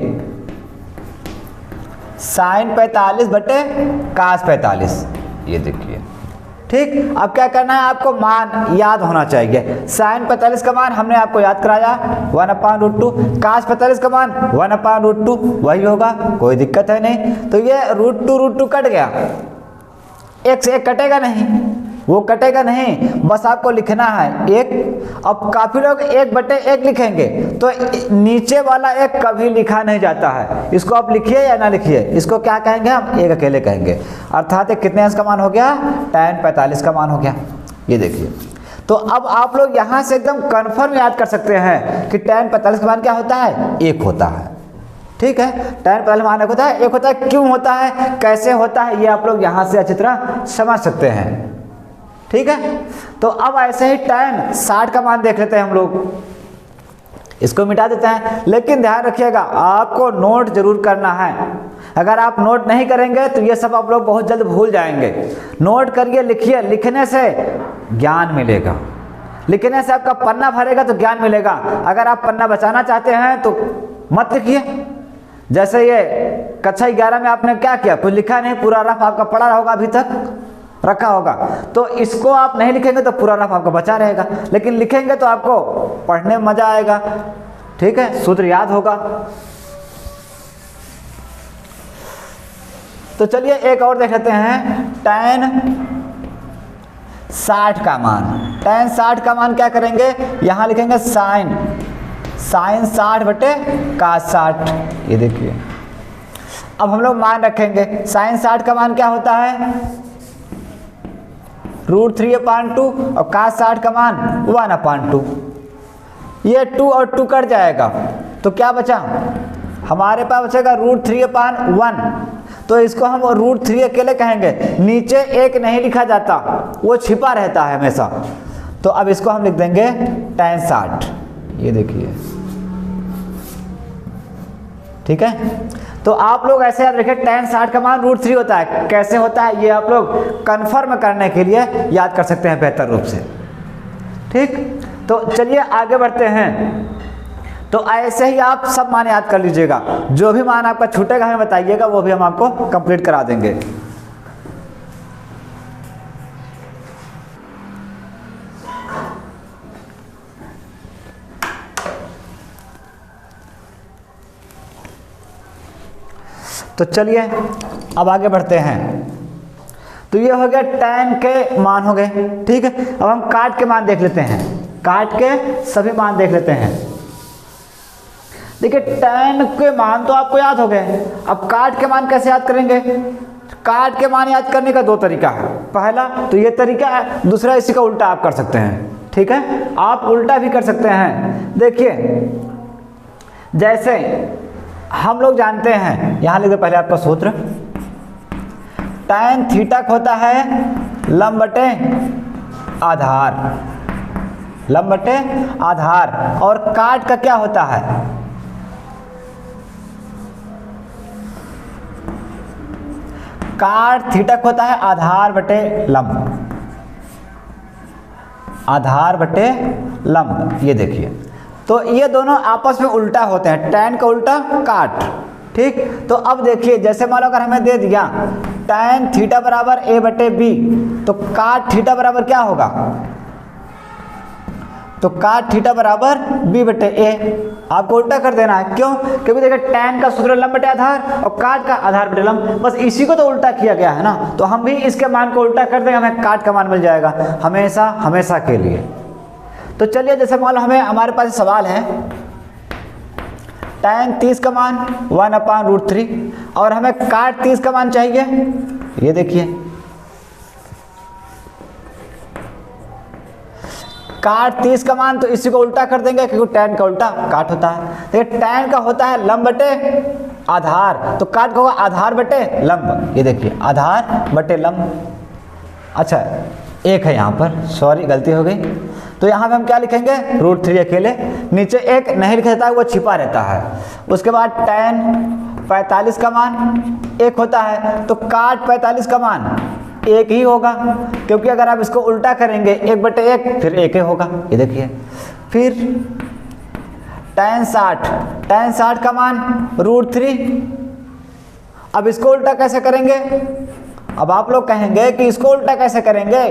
sin 45 बटे cos 45। ये देखिए, ठीक। अब क्या करना है, आपको मान याद होना चाहिए। sin 45 का मान हमने आपको याद कराया 1/√2, cos 45 का मान 1/√2 वही होगा, कोई दिक्कत है नहीं। तो ये √2 कट गया, एक से एक कटेगा नहीं, वो कटेगा नहीं, बस आपको लिखना है एक। अब काफी लोग 1/1 लिखेंगे, तो नीचे वाला एक कभी लिखा नहीं जाता है, इसको आप लिखिए या ना लिखिए, इसको क्या कहेंगे हम, एक अकेले कहेंगे। अर्थात कितने अंश का मान हो गया, tan 45 का मान हो गया। ये देखिए, तो अब आप लोग यहाँ से एकदम कन्फर्म याद कर सकते हैं कि tan 45 का मान क्या होता है, 1 होता है। ठीक है, tan 45 मान 1 होता है, 1 होता है, क्यों होता है, कैसे होता है, ये आप लोग यहाँ से अच्छी तरह समझ सकते हैं। ठीक है, तो अब ऐसे ही tan 60 का मान देख लेते हैं हम लोग, इसको मिटा देते हैं। लेकिन ध्यान रखिएगा, आपको नोट जरूर करना है। अगर आप नोट नहीं करेंगे तो ये सब आप लोग बहुत जल्द भूल जाएंगे। नोट करिए, लिखिए, लिखने से ज्ञान मिलेगा, लिखने से आपका पन्ना भरेगा तो ज्ञान मिलेगा। अगर आप पन्ना बचाना चाहते हैं तो मत लिखिए। जैसे ये कक्षा 11 में आपने क्या किया, कुछ लिखा नहीं, पूरा रफ आपका पड़ा होगा, अभी तक रखा होगा, तो इसको आप नहीं लिखेंगे तो पूरा रफ आपका बचा रहेगा, लेकिन लिखेंगे तो आपको पढ़ने में मजा आएगा। ठीक है, सूत्र याद होगा। तो चलिए एक और देख लेते हैं, tan 60 का मान। tan 60 का मान क्या करेंगे, यहां लिखेंगे sin 60 बटे cos 60। ये देखिए, अब हम लोग मान रखेंगे, sin 60 का मान क्या होता है, √3/2 और cos 60 का मान 1/2। ये 2 और 2 कट जाएगा, तो क्या बचा, हमारे पास बचेगा √3/1। तो इसको हम √3 अकेले कहेंगे, नीचे 1 नहीं लिखा जाता, वो छिपा रहता है हमेशा। तो अब इसको हम लिख देंगे tan 60। ये देखिए, ठीक है। तो आप लोग ऐसे याद रखें, tan 60 का मान √3 होता है। कैसे होता है ये आप लोग कंफर्म करने के लिए याद कर सकते हैं बेहतर रूप से। ठीक, तो चलिए आगे बढ़ते हैं। तो ऐसे ही आप सब मान याद कर लीजिएगा, जो भी मान आपका छूटेगा हमें बताइएगा, वो भी हम आपको कंप्लीट करा देंगे। तो चलिए अब आगे बढ़ते हैं। तो ये हो गया tan के मान हो गए। ठीक है, अब हम काट के मान देख लेते हैं, काट के सभी मान देख लेते हैं। देखिए, tan के मान तो आपको याद हो गए, अब काट के मान कैसे याद करेंगे। काट के मान याद करने का 2 तरीका है। पहला तो ये तरीका है, दूसरा इसी का उल्टा आप कर सकते हैं। ठीक है, आप उल्टा भी कर सकते हैं। देखिए, जैसे हम लोग जानते हैं, यहां लिख दो पहले आपका सूत्र, tan थीटा होता है लंब बटे आधार, लंब बटे आधार, और काट का क्या होता है, काट थीटा होता है आधार बटे लंब, आधार बटे लंब, ये देखिए। तो ये दोनों आपस में उल्टा होते हैं, tan का उल्टा काट, ठीक। तो अब देखिए जैसे मान लो अगर हमें दे दिया tan थीटा बराबर a बटे बी, तो काट थीटा बराबर क्या होगा, तो काट थीटा बराबर b बटे a। आपको उल्टा कर देना है, क्यों, क्योंकि देखिए tan का सूत्र लंब बटे आधार और काट का आधार बटे लंब, बस इसी को तो उल्टा किया गया है ना। तो हम भी इसके मान को उल्टा कर देंगे, हमें काट का मान मिल जाएगा हमेशा हमेशा के लिए। तो चलिए जैसे मान लो हमें हमारे पास सवाल है tan 30 का मान 1/√3 और हमें काट 30 का मान चाहिए। ये देखिए काट 30 का मान, तो इसी को उल्टा कर देंगे क्योंकि tan का उल्टा काट होता है। देखिए tan का होता है लंब बटे आधार, तो काट का होगा आधार बटे लंब। ये देखिए आधार बटे लंब। अच्छा एक है यहाँ पर, सॉरी गलती हो गई, तो यहाँ पे हम क्या लिखेंगे √3 अकेले, नीचे एक नहीं लिखा जाता है वो छिपा रहता है। उसके बाद tan 45 का मान 1 होता है, तो काट 45 का मान 1 ही होगा, क्योंकि अगर आप इसको उल्टा करेंगे 1 बटे 1 फिर 1 ही होगा। ये देखिए फिर tan 60 का मान √3। अब इसको उल्टा कैसे करेंगे, अब आप लोग कहेंगे कि इसको उल्टा कैसे करेंगे,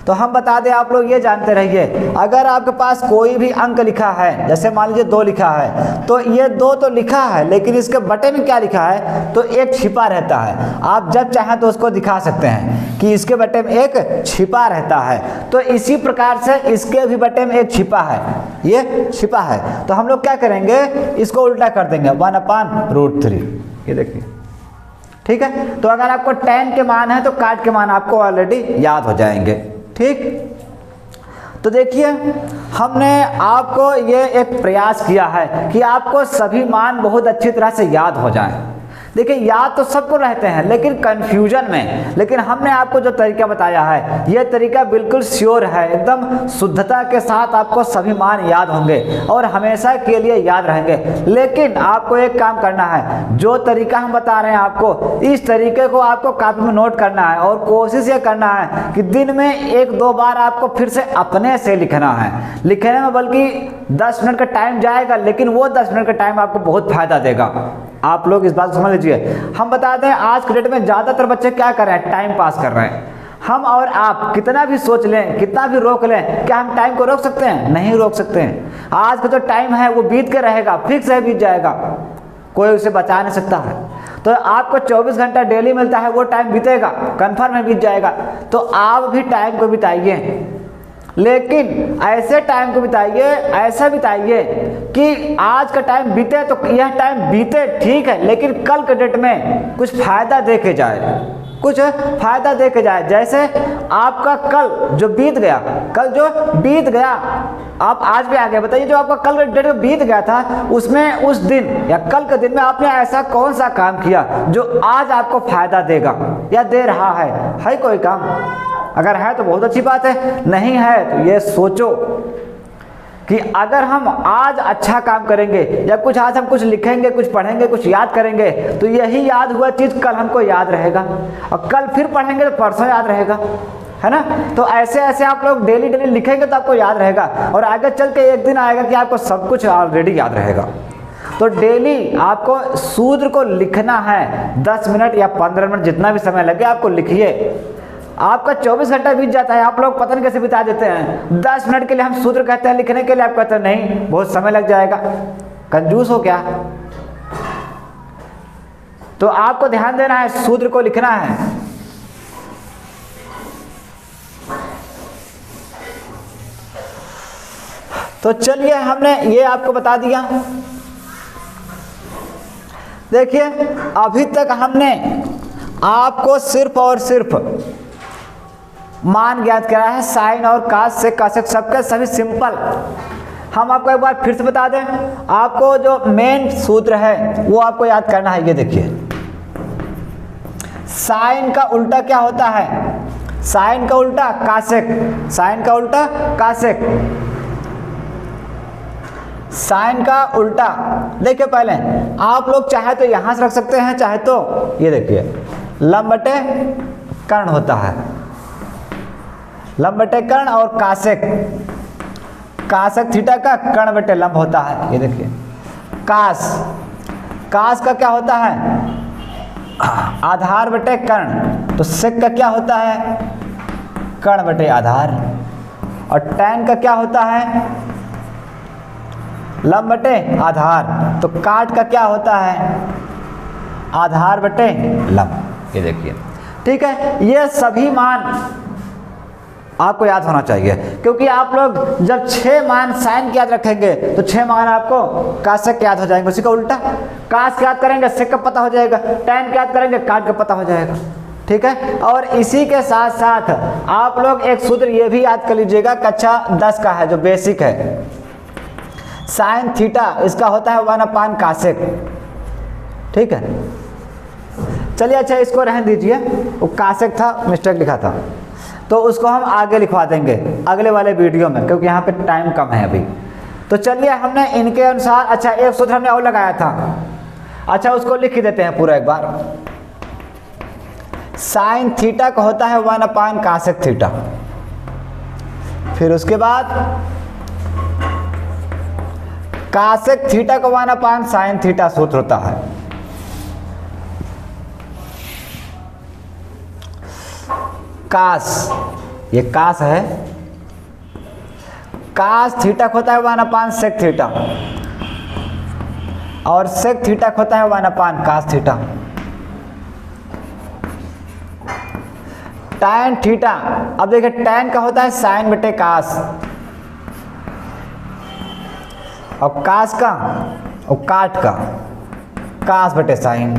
तो हम बता दें, आप लोग ये जानते रहिए, अगर आपके पास कोई भी अंक लिखा है, जैसे मान लीजिए 2 लिखा है, तो ये 2 तो लिखा है लेकिन इसके बटे में क्या लिखा है, तो 1 छिपा रहता है। आप जब चाहें तो उसको दिखा सकते हैं कि इसके बटे में 1 छिपा रहता है। तो इसी प्रकार से इसके भी बटे में 1 छिपा है, ये छिपा है। तो हम लोग क्या करेंगे, इसको उल्टा कर देंगे 1/√3। ये देखिए ठीक है। तो अगर आपको tan के मान है तो काट के मान आपको ऑलरेडी याद हो जाएंगे, ठीक। तो देखिए हमने आपको ये एक प्रयास किया है कि आपको सभी मान बहुत अच्छी तरह से याद हो जाएं। देखिए याद तो सबको रहते हैं लेकिन कंफ्यूजन में, लेकिन हमने आपको जो तरीका बताया है ये तरीका बिल्कुल श्योर है, एकदम शुद्धता के साथ आपको सभी मान याद होंगे और हमेशा के लिए याद रहेंगे। लेकिन आपको एक काम करना है, जो तरीका हम बता रहे हैं आपको, इस तरीके को आपको कॉपी में नोट करना है और कोशिश ये करना है कि दिन में 1-2 बार आपको फिर से अपने से लिखना है। लिखने में बल्कि 10 मिनट का टाइम जाएगा, लेकिन वो 10 मिनट का टाइम आपको बहुत फायदा देगा। आप लोग इस बात को समझ लीजिए। हम बताते हैं आज के डेट में ज़्यादातर बच्चे क्या कर रहे हैं, टाइम पास कर रहे हैं। हम और आप कितना भी सोच लें, कितना भी रोक लें, क्या हम टाइम को रोक सकते हैं? नहीं रोक सकते हैं। आज का जो टाइम है वो बीत के रहेगा, फिक्स है, बीत जाएगा, कोई उसे बचा नहीं सकता है। तो आपको 24 घंटा डेली मिलता है, वो टाइम बीतेगा, कन्फर्म है बीत जाएगा। तो आप भी टाइम को बिताइए, लेकिन ऐसे टाइम को बिताइए, ऐसा बिताइए कि आज का टाइम बीते तो यह टाइम बीते ठीक है, लेकिन कल के डेट में कुछ फायदा दे के जाए, कुछ फायदा दे के जाए। जैसे आपका कल जो बीत गया, कल जो बीत गया आप आज भी आ गए, बताइए जो आपका कल के डेट में बीत गया था उसमें, उस दिन या कल के दिन में आपने ऐसा कौन सा काम किया जो आज आपको फायदा देगा या दे रहा है कोई काम? अगर है तो बहुत अच्छी बात है, नहीं है तो ये सोचो कि अगर हम आज अच्छा काम करेंगे या कुछ आज हम कुछ लिखेंगे, कुछ पढ़ेंगे, कुछ याद करेंगे, तो यही याद हुआ चीज़ कल हमको याद रहेगा और कल फिर पढ़ेंगे तो परसों याद रहेगा, है ना। तो ऐसे ऐसे आप लोग डेली डेली लिखेंगे तो आपको याद रहेगा और आगे चल के एक दिन आएगा कि आपको सब कुछ ऑलरेडी याद रहेगा। तो डेली आपको सूत्र को लिखना है, 10 मिनट या 15 मिनट जितना भी समय लगे आपको लिखिए। आपका 24 घंटा बीत जाता है, आप लोग पता नहीं कैसे बिता देते हैं। 10 मिनट के लिए हम सूत्र कहते हैं लिखने के लिए, आप कहते हैं नहीं बहुत समय लग जाएगा, कंजूस हो क्या? तो आपको ध्यान देना है, सूत्र को लिखना है। तो चलिए हमने ये आपको बता दिया। देखिए अभी तक हमने आपको सिर्फ और सिर्फ मान ज्ञात करा है, साइन और कास से कासेक सबके सभी सिंपल। हम आपको एक बार फिर से बता दें, आपको जो मेन सूत्र है वो आपको याद करना है। ये देखिए साइन का उल्टा क्या होता है, साइन का उल्टा कासेक, साइन का उल्टा कासेक, साइन का उल्टा। देखिए पहले आप लोग चाहे तो यहां से रख सकते हैं, चाहे तो ये देखिए लंब बटे कर्ण होता है, लंब बटे कर्ण, और कासेक, कासेक थीटा का कर्ण बटे लंब होता है। ये देखिए कास, कास का क्या होता है, आधार बटे कर्ण, तो सेक का क्या होता है, कर्ण बटे आधार, और टैन का क्या होता है, लंब बटे आधार, तो काट का क्या होता है, आधार बटे लंब। ये देखिए ठीक है, ये सभी मान आपको याद होना चाहिए, क्योंकि आप लोग जब 6 मान साइन के याद रखेंगे तो 6 मान आपको कासेक के याद हो जाएंगे, उसी का उल्टा कास के याद करेंगे सेक का पता हो जाएगा, टैन के याद करेंगे काट का पता हो जाएगा। ठीक है, और इसी के साथ साथ आप लोग एक सूत्र ये भी याद कर लीजिएगा, कक्षा 10 का है जो बेसिक है, साइन थीटा इसका होता है 1 कासेक। ठीक है, चलिए अच्छा इसको रहने दीजिए, वो कासेक था, मिस्टेक लिखा था, तो उसको हम आगे लिखवा देंगे अगले वाले वीडियो में, क्योंकि यहाँ पे टाइम कम है अभी। तो चलिए हमने इनके अनुसार, अच्छा एक सूत्र हमने और लगाया था, अच्छा उसको लिख ही देते हैं पूरा एक बार। साइन थीटा का होता है 1 कासेक थीटा, फिर उसके बाद कासेक थीटा का 1 साइन थीटा सूत्र होता है, कास, ये कास है, कास थीटा का होता है 1 सेक थीटा, और सेक थीटा का होता है 1 कास थीटा। टैन थीटा, अब देखिए टैन का होता है साइन बटे कास, और कास का और काट का कास बटे साइन।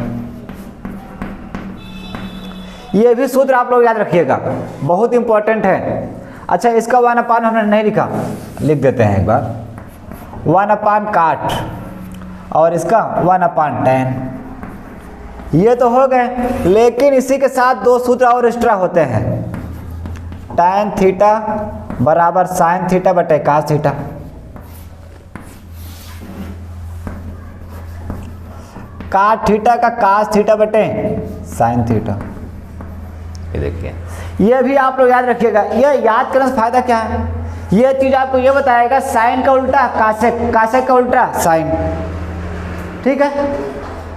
ये भी सूत्र आप लोग याद रखिएगा, बहुत इंपॉर्टेंट है। अच्छा इसका 1 हमने नहीं लिखा, लिख देते हैं एक बार, 1 काट, और इसका 1 टैन। ये तो हो गए, लेकिन इसी के साथ 2 सूत्र और एक्स्ट्रा होते हैं, टैन थीटा बराबर साइन थीटा बटे कास थीटा, काट थीटा का कास थीटा बटे साइन थीटा। ये देखिए, ये भी आप लोग याद रखिएगा। ये याद करने से फायदा क्या है, ये चीज आपको ये बताएगा साइन का उल्टा कासेक, कासेक का उल्टा साइन। ठीक है,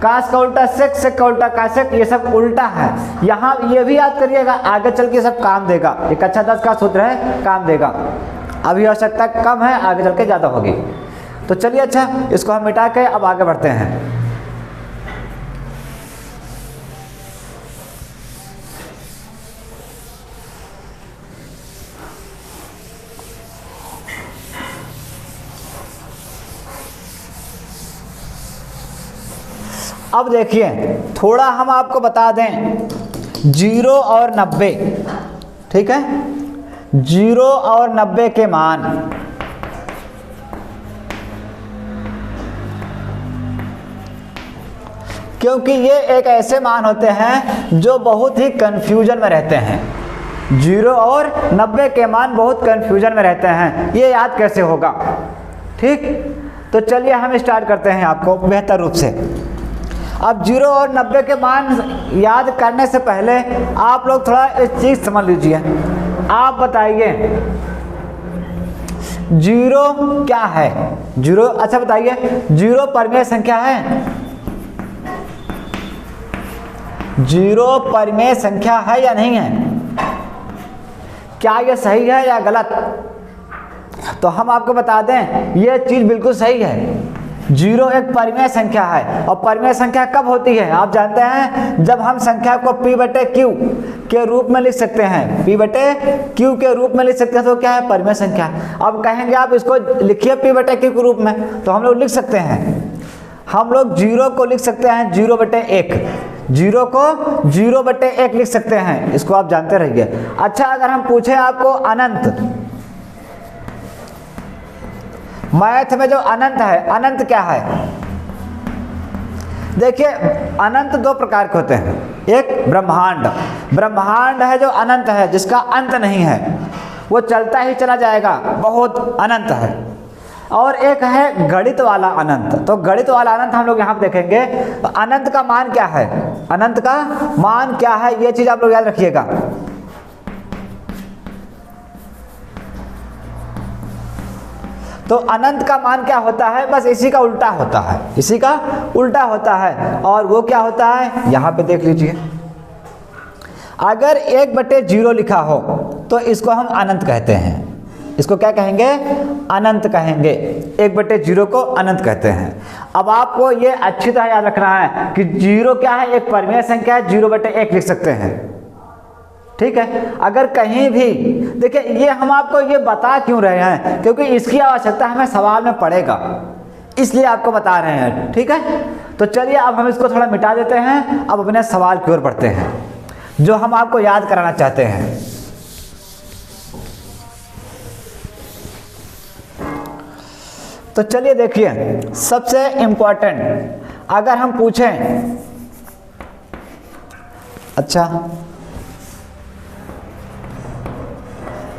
कास का उल्टा सेक, सेक का उल्टा कासेक, ये सब उल्टा है। यहाँ ये भी याद करिएगा, आगे चल के सब काम देगा। ये कक्षा 10 का सूत्र है, काम देगा। अभी आवश्यकता कम है, आगे चल के ज़्यादा होगी। तो चलिए अच्छा इसको हम मिटा के अब आगे बढ़ते हैं। अब देखिए थोड़ा हम आपको बता दें 0 और 90, ठीक है, 0 और 90 के मान। क्योंकि ये एक ऐसे मान होते हैं जो बहुत ही कंफ्यूजन में रहते हैं। 0 और 90 के मान बहुत कंफ्यूजन में रहते हैं, ये याद कैसे होगा। ठीक, तो चलिए हम स्टार्ट करते हैं आपको बेहतर रूप से। अब 0 और 90 के मान याद करने से पहले आप लोग थोड़ा एक चीज़ समझ लीजिए। आप बताइए 0 क्या है, 0, अच्छा बताइए 0 परिमेय संख्या है, 0 परिमेय संख्या है या नहीं है, क्या ये सही है या गलत। तो हम आपको बता दें ये चीज़ बिल्कुल सही है। 0 एक परिमेय संख्या है, और परिमेय संख्या कब होती है आप जानते हैं, जब हम संख्या को p बटे q के रूप में लिख सकते हैं, p बटे q के रूप में लिख सकते हैं, तो क्या है, परिमेय संख्या। अब कहेंगे आप इसको लिखिए p बटे q के रूप में, तो हम लोग लिख सकते हैं, हम लोग 0 को लिख सकते हैं 0 बटे 1, 0 को 0 बटे 1 लिख सकते हैं, इसको आप जानते रहिए। अच्छा अगर हम पूछे आपको अनंत, मैथ में जो अनंत है, अनंत क्या है, देखिए अनंत 2 प्रकार के होते हैं। एक ब्रह्मांड, ब्रह्मांड है जो अनंत है, जिसका अंत नहीं है, वो चलता ही चला जाएगा, बहुत अनंत है। और एक है गणित वाला अनंत। तो गणित वाला अनंत हम लोग यहाँ पे देखेंगे। तो अनंत का मान क्या है, अनंत का मान क्या है, ये चीज आप लोग याद रखिएगा। तो अनंत का मान क्या होता है, बस इसी का उल्टा होता है, इसी का उल्टा होता है। और वो क्या होता है, यहां पे देख लीजिए। अगर 1/0 लिखा हो तो इसको हम अनंत कहते हैं। इसको क्या कहेंगे, अनंत कहेंगे। 1/0 को अनंत कहते हैं। अब आपको ये अच्छी तरह याद रखना है कि 0 क्या है, एक परिमेय संख्या है, 0/1 लिख सकते हैं। ठीक है। अगर कहीं भी देखिए, ये हम आपको ये बता क्यों रहे हैं, क्योंकि इसकी आवश्यकता हमें सवाल में पड़ेगा, इसलिए आपको बता रहे हैं। ठीक है। तो चलिए अब हम इसको थोड़ा मिटा देते हैं। अब अपने सवाल की ओर बढ़ते हैं जो हम आपको याद कराना चाहते हैं। तो चलिए देखिए, सबसे इंपॉर्टेंट अगर हम पूछें, अच्छा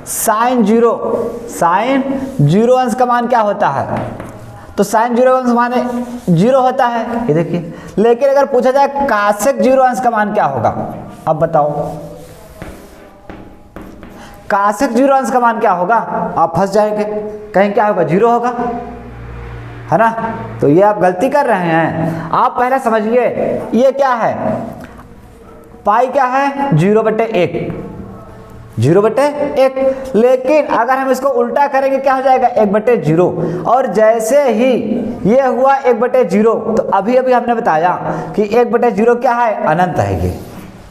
साइन 0 अंश का मान क्या होता है, तो साइन 0 अंश माने 0 होता है, ये देखिए। लेकिन अगर पूछा जाए कासेक 0 अंश का मान क्या होगा, अब बताओ कासेक 0 अंश का मान क्या होगा, आप फंस जाएंगे, कहीं क्या होगा, 0 होगा, है ना। तो ये आप गलती कर रहे हैं। आप पहले समझिए ये क्या है, पाई क्या है, 0/1, 0/1। लेकिन अगर हम इसको उल्टा करेंगे क्या हो जाएगा, 1/0। और जैसे ही ये हुआ 1/0, तो अभी अभी हमने बताया कि 1/0 क्या है, अनंत है।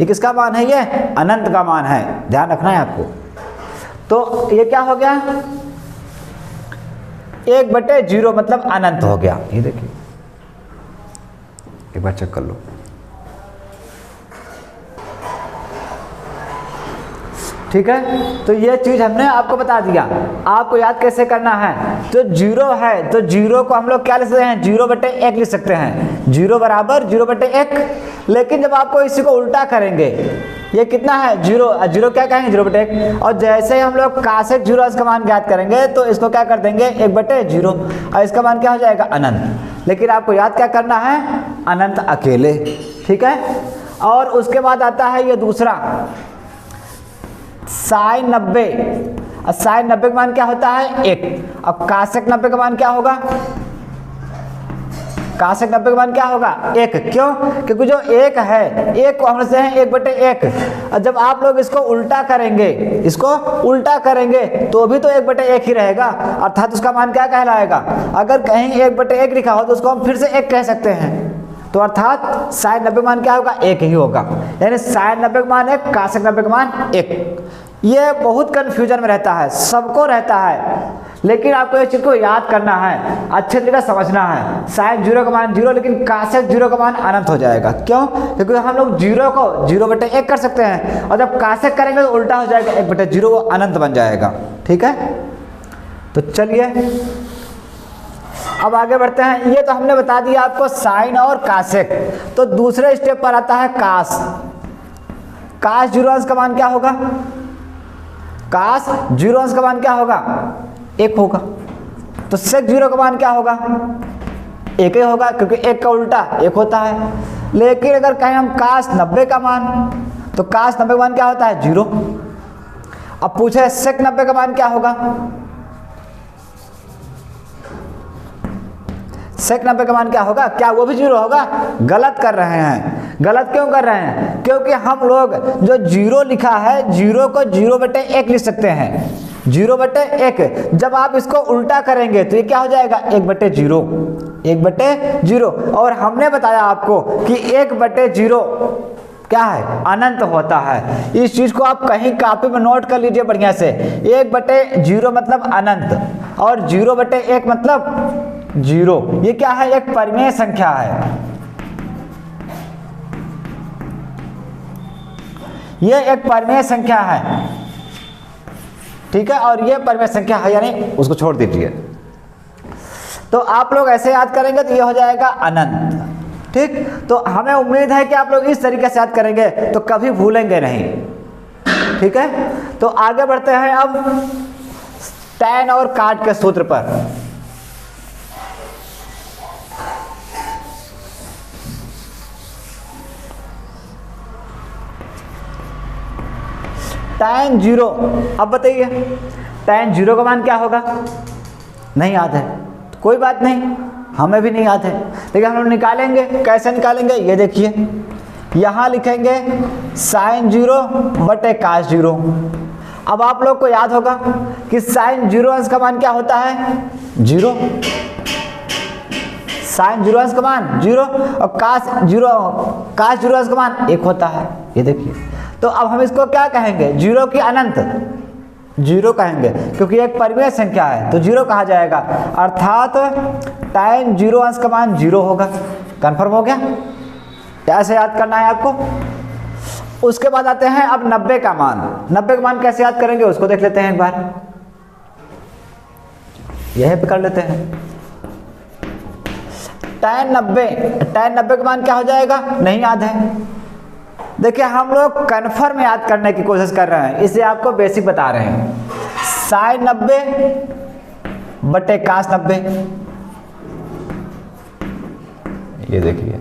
ये किसका मान है, ये अनंत का मान है, ध्यान रखना है आपको। तो ये क्या हो गया, 1/0 मतलब अनंत हो गया। ये देखिए, एक बार चेक कर लो। ठीक है। तो ये चीज हमने आपको बता दिया। आपको याद कैसे करना है, तो 0 है तो 0 को हम लोग क्या लिख सकते हैं, 0/1 लिख सकते हैं, 0 बराबर 0/1। लेकिन जब आपको इसी को उल्टा करेंगे, ये कितना है, 0 क्या कहेंगे, 0/1। और जैसे ही हम लोग कासेक 0 अंश का मान ज्ञात करेंगे तो इसको क्या कर देंगे, 1/0, और इसका मान क्या हो जाएगा, अनंत। लेकिन आपको याद क्या करना है, अनंत अकेले। ठीक है। और उसके बाद आता है ये दूसरा साइन 90। साइन 90 का मान क्या होता है, 1। अब कासेक 90 का मान क्या होगा, कासेक 90 का मान क्या होगा, 1। क्यों, क्योंकि जो 1 है, 1 को हम लिखते हैं 1/1। और जब आप लोग इसको उल्टा करेंगे, इसको उल्टा करेंगे तो भी तो 1/1 ही रहेगा, अर्थात उसका मान क्या कहलाएगा। अगर कहीं 1/1 लिखा हो तो उसको हम फिर से 1 कह सकते हैं। तो अर्थात साइन 90 मान क्या होगा, 1 ही होगा। यानी साइन 90 का मान 1, कासेक 90 का मान 1। ये बहुत कंफ्यूजन में रहता है, सबको रहता है। लेकिन आपको इस चीज को याद करना है, अच्छे तरीके से समझना है। साइन 0 का मान 0, लेकिन कासेक 0 का मान अनंत हो जाएगा। क्यों, क्योंकि हम लोग 0 को 0/1 कर सकते हैं, और जब कासेक करेंगे तो उल्टा हो जाएगा, 1/0, वो अनंत बन जाएगा। ठीक है। तो चलिए अब आगे बढ़ते हैं। ये तो हमने बता दिया आपको साइन और कासेक। तो दूसरे स्टेप पर आता है कास। कास 0 अंश का मान क्या होगा, कास 0 अंश का मान क्या होगा, 1 होगा। तो सेक 0 का मान क्या होगा, 1 ही होगा, क्योंकि 1 का उल्टा 1 होता है। लेकिन अगर कहें हम कास 90 का मान, तो कास 90 का मान क्या होता है, 0। अब पूछे सेक 90 का मान क्या होगा, सेक 90 का मान क्या होगा, क्या वो भी 0 होगा। गलत कर रहे हैं। गलत क्यों कर रहे हैं, क्योंकि हम लोग जो 0 लिखा है, 0 को 0/1 लिख सकते हैं, 0/1। जब आप इसको उल्टा करेंगे तो ये क्या हो जाएगा, 1/0, 1/0। और हमने बताया आपको कि 1/0 क्या है, अनंत होता है। इस चीज को आप कहीं कॉपी में नोट कर लीजिए बढ़िया से। 1/0 मतलब अनंत, और 0/1 मतलब 0। ये क्या है, एक परिमेय संख्या है। ये एक परिमेय संख्या है। ठीक है। और ये परिमेय संख्या है, यानी उसको छोड़ दीजिए। तो आप लोग ऐसे याद करेंगे तो ये हो जाएगा अनंत। ठीक। तो हमें उम्मीद है कि आप लोग इस तरीके से याद करेंगे तो कभी भूलेंगे नहीं। ठीक है। तो आगे बढ़ते हैं अब टैन और काट के सूत्र पर। tan 0, अब बताइए tan 0 का मान क्या होगा, नहीं याद है, कोई बात नहीं, हमें भी नहीं याद है, लेकिन हम लोग निकालेंगे। कैसे निकालेंगे, ये देखिए, यहाँ लिखेंगे sin 0 बटे cos 0। अब आप लोग को याद होगा कि sin 0 अंश का मान क्या होता है, 0, sin 0 अंश का मान 0 और cos 0 अंश का मान 1 होता है। ये देखिए, तो अब हम इसको क्या कहेंगे, 0 की अनंत 0 कहेंगे, क्योंकि एक परिमेय संख्या है तो 0 कहा जाएगा, अर्थात tan 0 अंश का मान 0 होगा। कंफर्म हो गया, कैसे याद करना है आपको। उसके बाद आते हैं अब 90 का मान। 90 का मान कैसे याद करेंगे उसको देख लेते हैं एक बार, यहीं पे कर लेते हैं। tan 90 का मान क्या हो जाएगा, नहीं याद है। देखिए हम लोग कन्फर्म याद करने की कोशिश कर रहे हैं, इसलिए आपको बेसिक बता रहे हैं। sin 90 बटे cos 90, ये देखिए,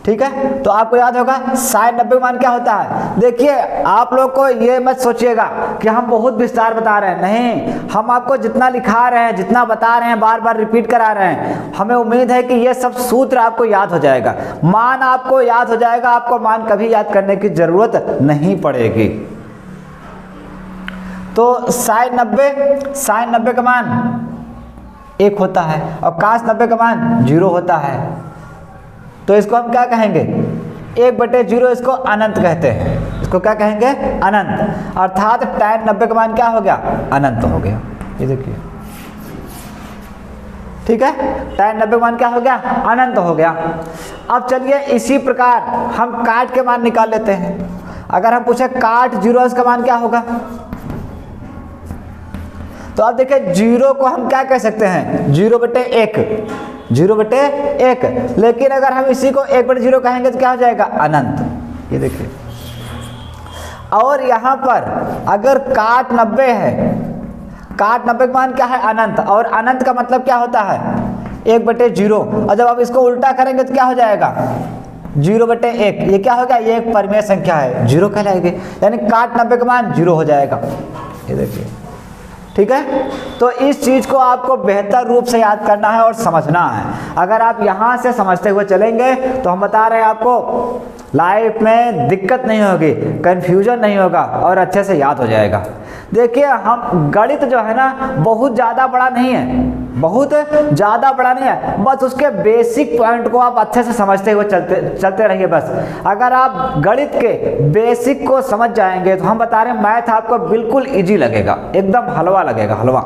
ठीक है। तो आपको याद होगा sin 90 का मान क्या होता है। देखिए आप लोग को ये मत सोचिएगा कि हम बहुत विस्तार बता रहे हैं, नहीं, हम आपको जितना लिखा रहे हैं, जितना बता रहे हैं, बार बार रिपीट करा रहे हैं, हमें उम्मीद है कि ये सब सूत्र आपको याद हो जाएगा, मान आपको याद हो जाएगा, आपको मान कभी याद करने की जरूरत नहीं पड़ेगी। तो sin 90 का मान 1 होता है और cos 90 का मान 0 होता है, तो इसको हम क्या कहेंगे, 1/0, इसको अनंत कहते हैं। इसको क्या कहेंगे, अनंत, अर्थात tan 90 का मान क्या हो गया, अनंत हो गया। ये देखिए, ठीक है, tan 90 का मान क्या हो गया, अनंत हो गया। अब चलिए इसी प्रकार हम काट के मान निकाल लेते हैं। अगर हम पूछे cot 0 अंश का मान क्या होगा, तो अब देखिए 0 को हम क्या कह सकते हैं, 0/1, 0/1, लेकिन अगर हम इसी को 1/0 कहेंगे तो क्या हो जाएगा, अनंत। ये देखिए, और यहाँ पर अगर cot 90 है, cot 90 का मान क्या है, अनंत, और अनंत का मतलब क्या होता है, 1/0, और जब आप इसको उल्टा करेंगे तो क्या हो जाएगा, 0/1। ये क्या होगा, ये एक परिमेय संख्या है, 0 कहलाएगी, यानी cot 90 का मान 0 हो जाएगा। ये देखिए, ठीक है। तो इस चीज को आपको बेहतर रूप से याद करना है और समझना है। अगर आप यहां से समझते हुए चलेंगे तो हम बता रहे हैं आपको लाइफ में दिक्कत नहीं होगी, कंफ्यूजन नहीं होगा और अच्छे से याद हो जाएगा। देखिए हम गणित जो है ना बहुत ज़्यादा बड़ा नहीं है, बहुत ज़्यादा बड़ा नहीं है, बस उसके बेसिक पॉइंट को आप अच्छे से समझते हुए चलते रहिए बस। अगर आप गणित के बेसिक को समझ जाएंगे तो हम बता रहे हैं मैथ आपको बिल्कुल इजी लगेगा, एकदम हलवा लगेगा, हलवा।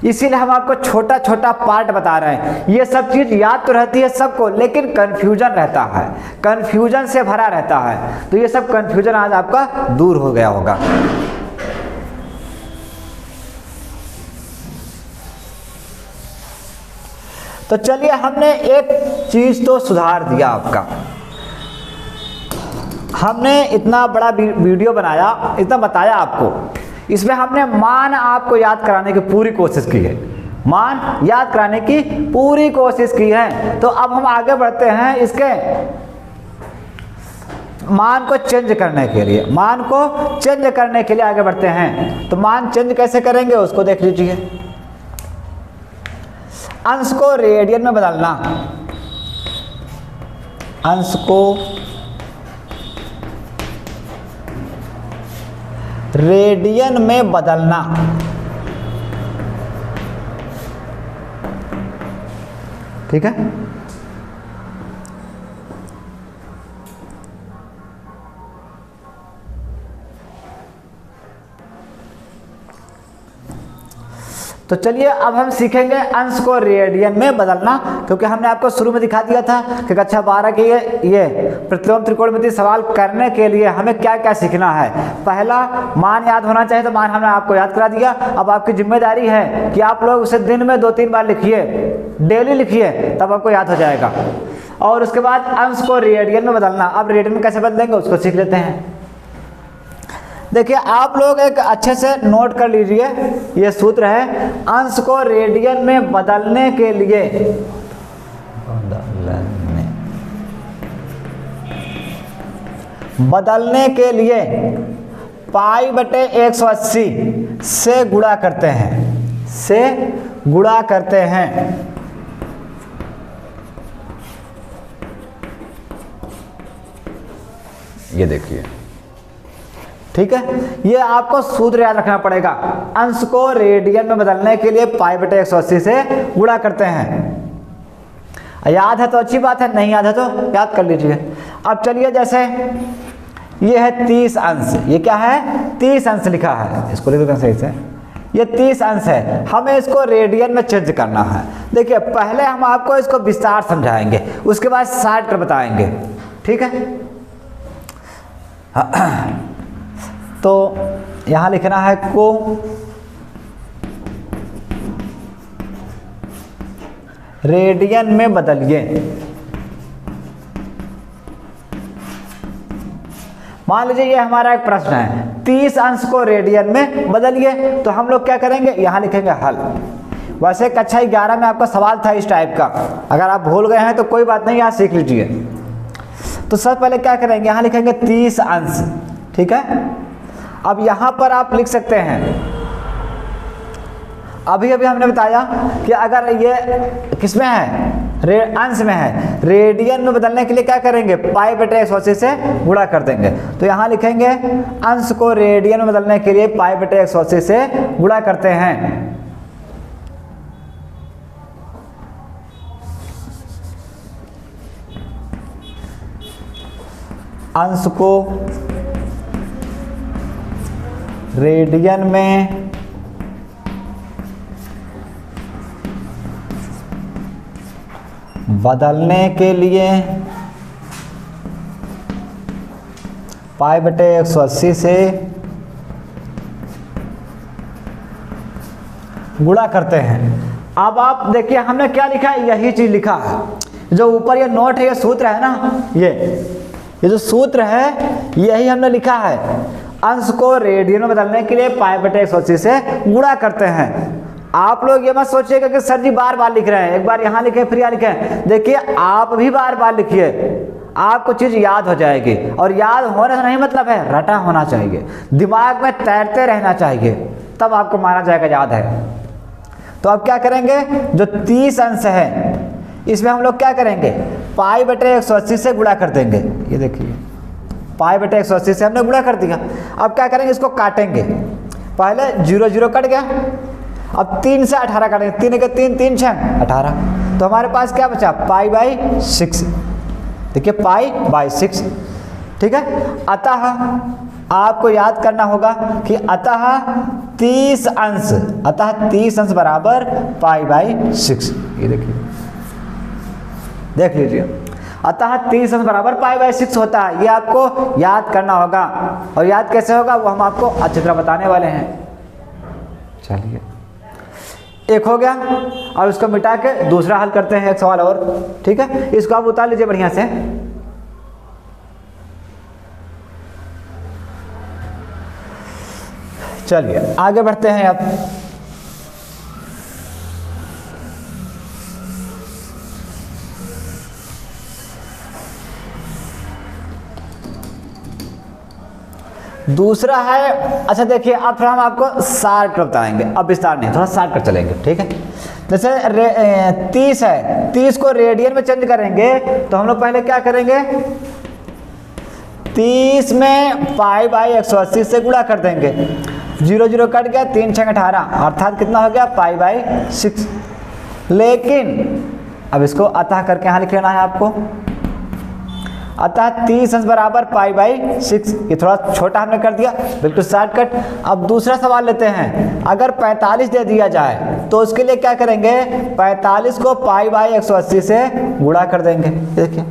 इसीलिए हम आपको छोटा छोटा पार्ट बता रहे हैं। ये सब चीज़ याद तो रहती है सबको, लेकिन कन्फ्यूजन रहता है, कन्फ्यूजन से भरा रहता है। तो ये सब कन्फ्यूजन आज आपका दूर हो गया होगा। तो चलिए हमने एक चीज तो सुधार दिया आपका। हमने इतना बड़ा वीडियो बनाया, इतना बताया आपको, इसमें हमने मान आपको याद कराने की पूरी कोशिश की है, मान याद कराने की पूरी कोशिश की है। तो अब हम आगे बढ़ते हैं इसके मान को चेंज करने के लिए, मान को चेंज करने के लिए आगे बढ़ते हैं। तो मान चेंज कैसे करेंगे उसको देख लीजिए। अंश को रेडियन में बदलना, अंश को रेडियन में बदलना, ठीक है। तो चलिए अब हम सीखेंगे अंश को रेडियन में बदलना, क्योंकि हमने आपको शुरू में दिखा दिया था कि कक्षा 12 के ये प्रतिलोम त्रिकोणमिति सवाल करने के लिए हमें क्या क्या सीखना है। पहला मान याद होना चाहिए, तो मान हमने आपको याद करा दिया। अब आपकी जिम्मेदारी है कि आप लोग उसे दिन में 2-3 बार लिखिए, डेली लिखिए, तब आपको याद हो जाएगा। और उसके बाद अंश को रेडियन में बदलना। अब रेडियन में कैसे बदलेंगे उसको सीख लेते हैं। देखिए आप लोग एक अच्छे से नोट कर लीजिए, ये सूत्र है अंश को रेडियन में बदलने के लिए, बदलने के लिए पाई बटे 180 से गुणा करते हैं, से गुणा करते हैं। ये देखिए, ठीक है, ये आपको सूत्र याद रखना पड़ेगा। अंश को रेडियन में बदलने के लिए पाई बटे 180 से गुणा करते हैं। याद है तो अच्छी बात है, नहीं याद है तो याद कर लीजिए। अब चलिए, जैसे ये है 30 अंश, ये क्या है 30 अंश लिखा है, इसको लिख देते हैं सही से, ये 30 अंश है, हमें इसको रेडियन में चेंज करना है। देखिए पहले हम आपको इसको विस्तार समझाएंगे, उसके बाद शॉर्ट कर बताएंगे, ठीक है। तो यहां लिखना है को रेडियन में बदलिए। मान लीजिए ये हमारा एक प्रश्न है, 30 अंश को रेडियन में बदलिए, तो हम लोग क्या करेंगे, यहां लिखेंगे हल। वैसे कक्षा 11 में आपका सवाल था इस टाइप का, अगर आप भूल गए हैं तो कोई बात नहीं, यहां सीख लीजिए। तो सबसे पहले क्या करेंगे, यहां लिखेंगे 30 अंश, ठीक है। अब यहां पर आप लिख सकते हैं, अभी अभी हमने बताया कि अगर ये किसमें है, अंश में है, रेडियन में बदलने के लिए क्या करेंगे, पाई बटे 180 से गुणा कर देंगे। तो यहां लिखेंगे अंश को रेडियन में बदलने के लिए पाई बटे 180 से गुणा करते हैं। अंश को रेडियन में बदलने के लिए पाई बटे 180 से गुणा करते हैं। अब आप देखिए हमने क्या लिखा है, यही चीज लिखा है, जो ऊपर ये नोट है, ये सूत्र है ना, ये जो सूत्र है यही हमने लिखा है। अंश को रेडियन में बदलने के लिए पाई बटे 180 से गुणा करते हैं। आप लोग ये मत सोचिएगा कि सर जी बार बार लिख रहे हैं, एक बार यहाँ लिखे फिर यहाँ लिखे। देखिए आप भी बार बार लिखिए, आपको चीज याद हो जाएगी, और याद होने से नहीं मतलब है रटा होना चाहिए, दिमाग में तैरते रहना चाहिए, तब आपको माना जाएगा याद है। तो अब क्या करेंगे, जो 30 अंश है इसमें हम लोग क्या करेंगे, पाई बटे 180 से गुणा कर देंगे। ये देखिए पाई बटे 180 से हमने गुणा कर दिया। अब क्या करेंगे, इसको काटेंगे, पहले 0 0 कट गया, अब 3 से 18 काटेंगे, 3 के 3 3 6 18, तो हमारे पास क्या बचा, पाई बाई 6। देखिए पाई बाई 6, ठीक है। अतः आपको याद करना होगा कि अतः 30 अंश बराबर पाई बाई 6। ये देखिए, देख लीजिए, अतः 30 अंश बराबर पाई बाई 6 होता है। ये आपको याद करना होगा, और याद कैसे होगा वो हम आपको अच्छी तरह बताने वाले हैं। चलिए, एक हो गया, और उसको मिटा के दूसरा हल करते हैं, एक सवाल और, ठीक है। इसको आप उतार लीजिए बढ़िया से। चलिए आगे बढ़ते हैं। अब दूसरा है, अच्छा देखिए, अब थोड़ा हम आपको शॉर्ट कर बताएंगे, अब विस्तार नहीं, थोड़ा शॉर्ट कर चलेंगे, ठीक है। जैसे 30 है, 30 को रेडियन में चेंज करेंगे, तो हम लोग पहले क्या करेंगे, 30 में पाई बाई 180 से गुणा कर देंगे। 0 0 कट गया, 3 6 18, अर्थात कितना हो गया, पाई बाई 6। लेकिन अब इसको अतः करके यहाँ लिख लेना है आपको, अतः 30 अंश बराबर पाई बाई 6। ये थोड़ा छोटा हमने कर दिया, बिल्कुल शॉर्टकट। अब दूसरा सवाल लेते हैं, अगर 45 दे दिया जाए तो उसके लिए क्या करेंगे, 45 को पाई बाई 180 से गुणा कर देंगे। देखिए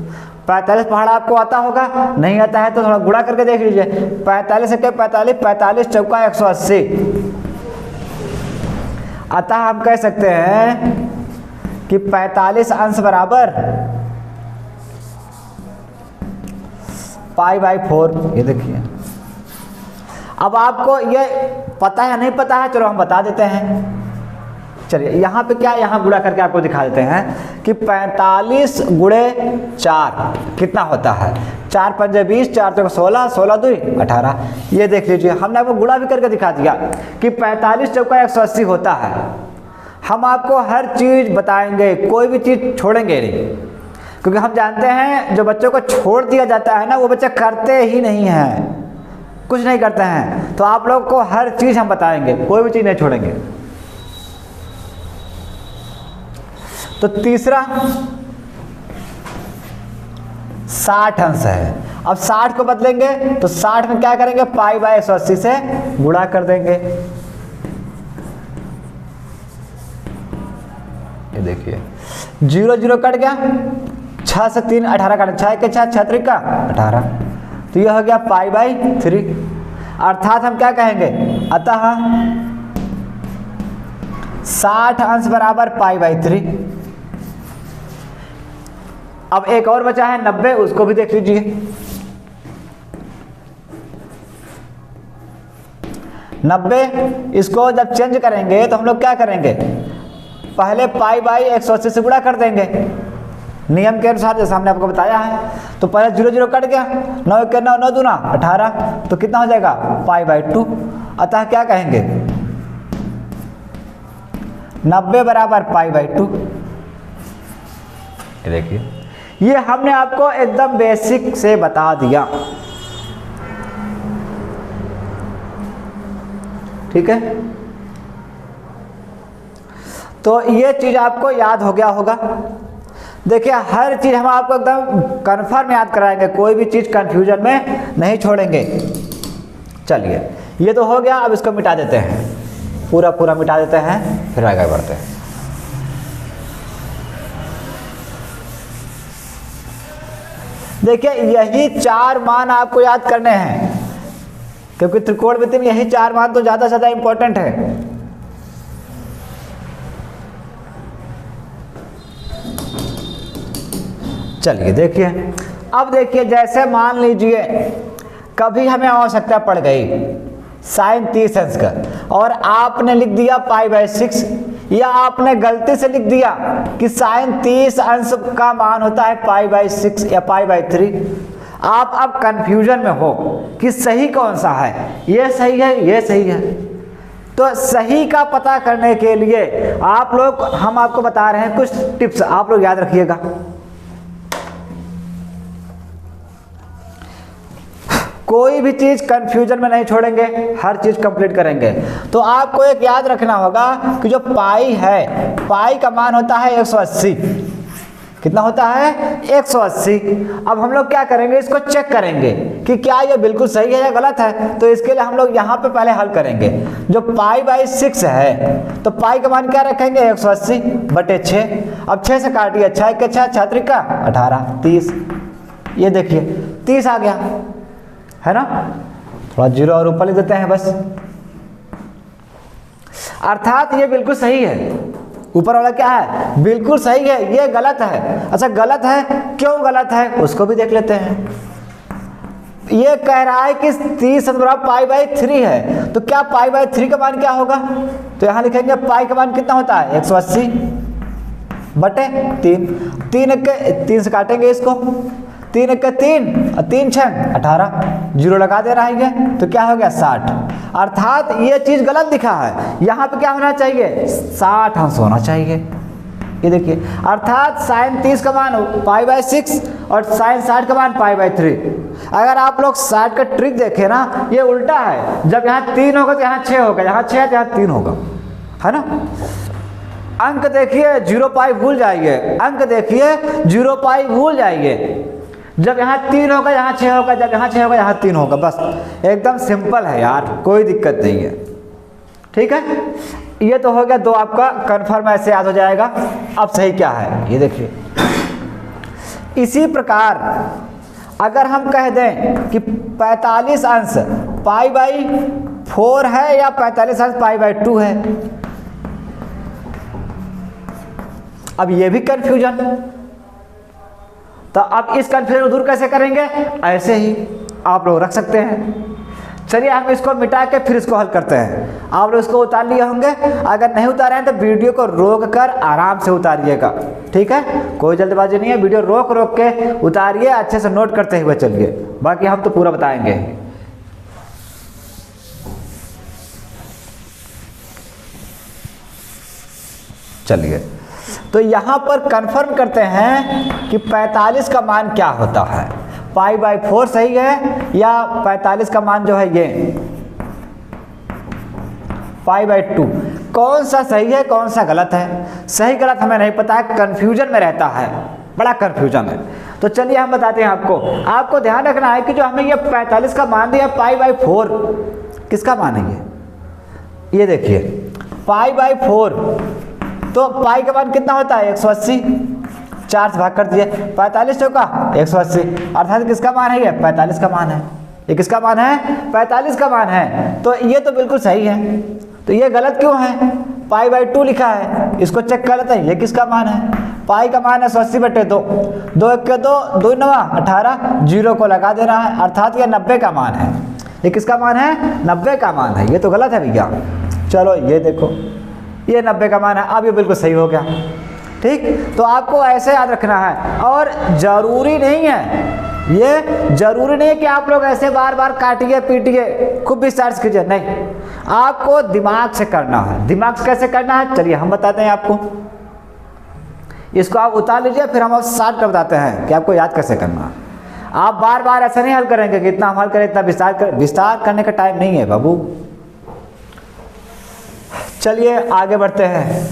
45 पहाड़ा आपको आता होगा, नहीं आता है तो थोड़ा गुणा करके देख लीजिए। 45 से 45, 45 चौका 180। अतः हम कह सकते हैं कि 45 अंश बराबर पाई बाई 4। ये देखिए, अब आपको ये पता है नहीं पता है, चलो हम बता देते हैं। चलिए यहाँ पे क्या, यहाँ गुणा करके आपको दिखा देते हैं कि 45 × 4 कितना होता है, 4 × 5 = 20, 4 × 16, 16 × 2 18। ये देख लीजिए, हमने आपको गुणा भी करके दिखा दिया कि 45 चौका 180 होता है। हम आपको हर चीज़ बताएंगे, कोई भी चीज़ छोड़ेंगे नहीं, क्योंकि हम जानते हैं जो बच्चों को छोड़ दिया जाता है ना, वो बच्चे करते ही नहीं हैं, कुछ नहीं करते हैं। तो आप लोग को हर चीज़ हम बताएंगे, कोई भी चीज़ नहीं छोड़ेंगे। तो तीसरा 60 अंश है। अब 60 को बदलेंगे तो 60 में क्या करेंगे, π/180 से गुणा कर देंगे। ये देखिए 0 0 कट गया, 6 से 3 18 काट, 6 के 6 6 का 18, तो यह हो गया π/3। अर्थात हम क्या कहेंगे, अतः 60 अंश बराबर π/3। अब एक और बचा है 90, उसको भी देख लीजिए। 90 इसको जब चेंज करेंगे तो हम लोग क्या करेंगे, पहले π/180 से गुणा कर देंगे नियम के अनुसार, जैसे हमने आपको बताया है। तो पहले 0 0 कट गया, 9 के 9 9 दूना 18, तो कितना हो जाएगा π/2। अतः क्या कहेंगे, 90 बराबर π/2। देखिए ये हमने आपको एकदम बेसिक से बता दिया, ठीक है। तो ये चीज आपको याद हो गया होगा। देखिए हर चीज हम आपको एकदम कन्फर्म याद कराएंगे, कोई भी चीज कंफ्यूजन में नहीं छोड़ेंगे। चलिए ये तो हो गया, अब इसको मिटा देते हैं, पूरा पूरा मिटा देते हैं, फिर आगे बढ़ते हैं। देखिए यही 4 मान आपको याद करने हैं, क्योंकि त्रिकोणमिति में यही 4 मान तो ज्यादा से ज्यादा इंपॉर्टेंट है। चलिए देखिए, अब देखिए जैसे मान लीजिए कभी हमें आवश्यकता पड़ गई sin 30 अंश का, और आपने लिख दिया π/6, या आपने गलती से लिख दिया कि sin 30 अंश का मान होता है π/6 या π/3। आप अब कंफ्यूजन में हो कि सही कौन सा है, ये सही है ये सही है। तो सही का पता करने के लिए आप लोग, हम आपको बता रहे हैं कुछ टिप्स, आप लोग याद रखिएगा। कोई भी चीज कंफ्यूजन में नहीं छोड़ेंगे, हर चीज कंप्लीट करेंगे। तो आपको एक याद रखना होगा कि जो पाई है, पाई का मान होता है 180। कितना होता है, 180। अब हम लोग क्या करेंगे, इसको चेक करेंगे कि क्या ये बिल्कुल सही है या गलत है। तो इसके लिए हम लोग यहाँ पे पहले हल करेंगे। जो π/6 है, तो पाई का मान क्या रखेंगे, 180/6। अब 6 से काटिए, 6 के 6 6 का 18 30। ये देखिए 30 आ गया है ना, थोड़ा 0 और ऊपर लिख देते हैं बस। अर्थात ये बिल्कुल सही है, ऊपर वाला क्या है, बिल्कुल सही है, ये गलत है। अच्छा गलत है, क्यों गलत है उसको भी देख लेते हैं। ये कह रहा है कि 30 π/3 है, तो क्या π/3 का मान क्या होगा, तो यहां लिखेंगे पाई का मान कितना होता है, 180/3। 3 से काटेंगे इसको, 3 के 3 और 3 6 18, 0 लगा दे रहा है, तो क्या हो गया 60। अर्थात ये चीज गलत लिखा है, यहाँ पे क्या होना चाहिए, 60 अंश होना चाहिए। ये देखिए, अर्थात sin 30 का मान π/6 और sin 60 का मान π/3। अगर आप लोग 60 का ट्रिक देखें ना, ये उल्टा है, जब यहाँ 3 होगा तो यहाँ 6 होगा, यहाँ 6 है तो यहाँ 3 होगा, है ना। अंक देखिए 0 पाई भूल जाइए, अंक देखिए 0 पाई भूल जाइए। जब यहाँ 3 होगा यहाँ 6 होगा, जब यहाँ 6 होगा यहाँ 3 होगा, बस एकदम सिंपल है यार, कोई दिक्कत नहीं है, ठीक है। ये तो हो गया 2 आपका कन्फर्म, ऐसे याद हो जाएगा। अब सही क्या है ये देखिए, इसी प्रकार अगर हम कह दें कि 45 अंश π/4 है या 45 अंश π/2 है, अब ये भी कंफ्यूजन। तो अब इस कंफ्यूजन को दूर कैसे करेंगे, ऐसे ही आप लोग रख सकते हैं। चलिए हम इसको मिटा के फिर इसको हल करते हैं। आप लोग इसको उतार लिए होंगे, अगर नहीं उतारे हैं तो वीडियो को रोक कर आराम से उतारिएगा, ठीक है, कोई जल्दबाजी नहीं है, वीडियो रोक के उतारिए, अच्छे से नोट करते हुए चलिए, बाकी हम तो पूरा बताएंगे। चलिए तो यहाँ पर कंफर्म करते हैं कि 45 का मान क्या होता है, π/4 सही है या 45 का मान जो है ये π/2, कौन सा सही है कौन सा गलत है? सही गलत हमें नहीं पता है, कन्फ्यूजन में रहता है, बड़ा कन्फ्यूजन है। तो चलिए हम बताते हैं आपको ध्यान रखना है कि जो हमें ये 45 का मान दिया π/4 किसका मान है ये देखिए π/4, तो पाई का मान कितना होता है 180, 4 से भाग कर दिए, 45 चौका 180, अर्थात किसका मान है ये 45 का मान है। ये किसका मान है 45 का मान है, तो ये तो बिल्कुल सही है। तो ये गलत क्यों है, π/2 लिखा है, इसको चेक कर लेते हैं, ये किसका मान है, पाई का मान है 180/2, 2 1 के 2, 2 9 18, जीरो को लगा देना है, अर्थात ये 90 का मान है। ये किसका मान है 90 का मान है, ये तो गलत है भैया। चलो ये देखो ये 90 का मान है, अब ये बिल्कुल सही हो गया, ठीक। तो आपको ऐसे याद रखना है, और ज़रूरी नहीं है, ये ज़रूरी नहीं है कि आप लोग ऐसे बार बार काटिए पीटिए खूब विस्तार से कीजिए, नहीं, आपको दिमाग से करना है। दिमाग से कैसे करना है चलिए हम बताते हैं आपको, इसको आप उतार लीजिए, फिर हम आप शार्ट कर बताते हैं कि आपको याद कैसे करना है। आप बार बार ऐसा नहीं हल करेंगे कि इतना हम हल करें, इतना विस्तार करने का टाइम नहीं है बाबू। चलिए आगे बढ़ते हैं।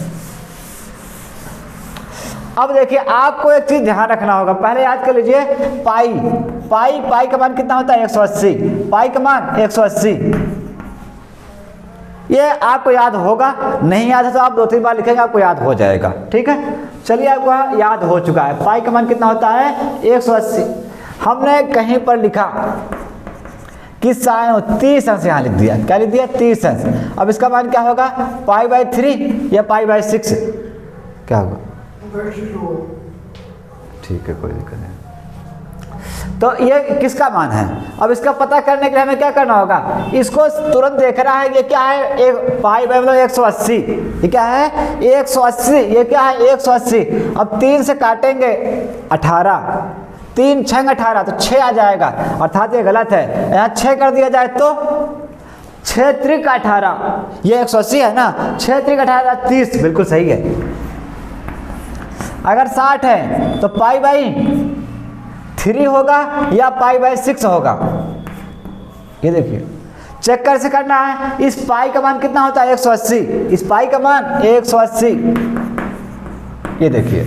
अब देखिए आपको एक चीज ध्यान रखना होगा, पहले याद कर लीजिए पाई का मान कितना होता है 180, पाई का मान 180, ये आपको याद होगा, नहीं याद है तो आप 2-3 बार लिखेंगे आपको याद हो जाएगा, ठीक है। चलिए आपको याद हो चुका है, पाई का मान कितना होता है 180। हमने कहीं पर लिखा कि साइन 30 अंश यहाँ लिख दिया, क्या लिख दिया 30 अंश। अब इसका मान क्या होगा π/3 या π/6, क्या होगा, ठीक है कोई दिक्कत नहीं। तो ये किसका मान है, अब इसका पता करने के लिए हमें क्या करना होगा, इसको तुरंत देखना है, ये क्या है एक मतलब 180, ये क्या है 180, ये क्या है 180। अब 3 से काटेंगे 18, 3 6 18 तो 6 आ जाएगा, अर्थात ये गलत है, यहाँ 6 कर दिया जाए तो 6 त्रिक 18, ये 180 है ना, 6 त्रिक 18 30, बिल्कुल सही है। अगर 60 है तो π/3 होगा या π/6 होगा, ये देखिए चेक कैसे करना है। इस पाई का मान कितना होता है 180, इस पाई का मान 180, ये देखिए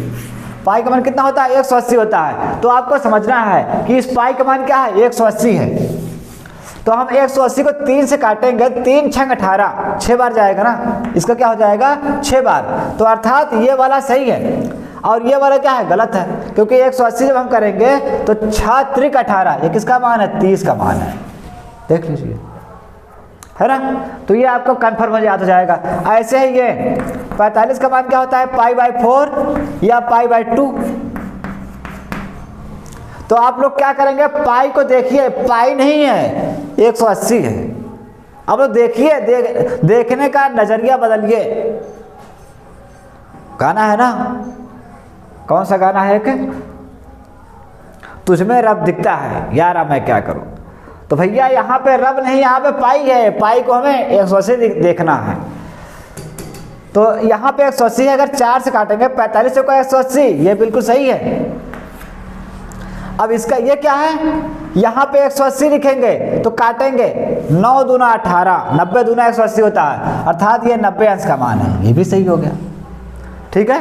पाई का मान कितना होता है 180 होता है। तो आपको समझना है कि इस पाई का मान क्या है 180 है, तो हम 180 को 3 से काटेंगे, 3 6 18, 6 बार जाएगा ना, इसका क्या हो जाएगा 6 बार, तो अर्थात ये वाला सही है और ये वाला क्या है गलत है, क्योंकि 180 जब हम करेंगे तो 6 त्रिक 18, ये किसका मान है 30 का मान है, देख लीजिए है ना। तो ये आपको कन्फर्म हो याद हो जाएगा। ऐसे ही ये 45 का मान क्या होता है π/4 या π/2। तो आप लोग क्या करेंगे, पाई को देखिए, पाई नहीं है 180 है। अब लोग देखिए, देखने का नजरिया बदलिए। गाना है ना, कौन सा गाना है कि तुझमें रब दिखता है यारा मैं क्या करूं। तो भैया यहाँ पे रब नहीं, यहाँ पे पाई है, पाई को हमें 180 देखना है। तो यहाँ पे 180 है, अगर 4 से काटेंगे 45 को 180, ये बिल्कुल सही है। अब इसका ये क्या है, यहाँ पे 180 लिखेंगे तो काटेंगे 9 दूना 18, 90 दूना 180 होता है, अर्थात ये 90 अंश का मान है, ये भी सही हो गया, ठीक है।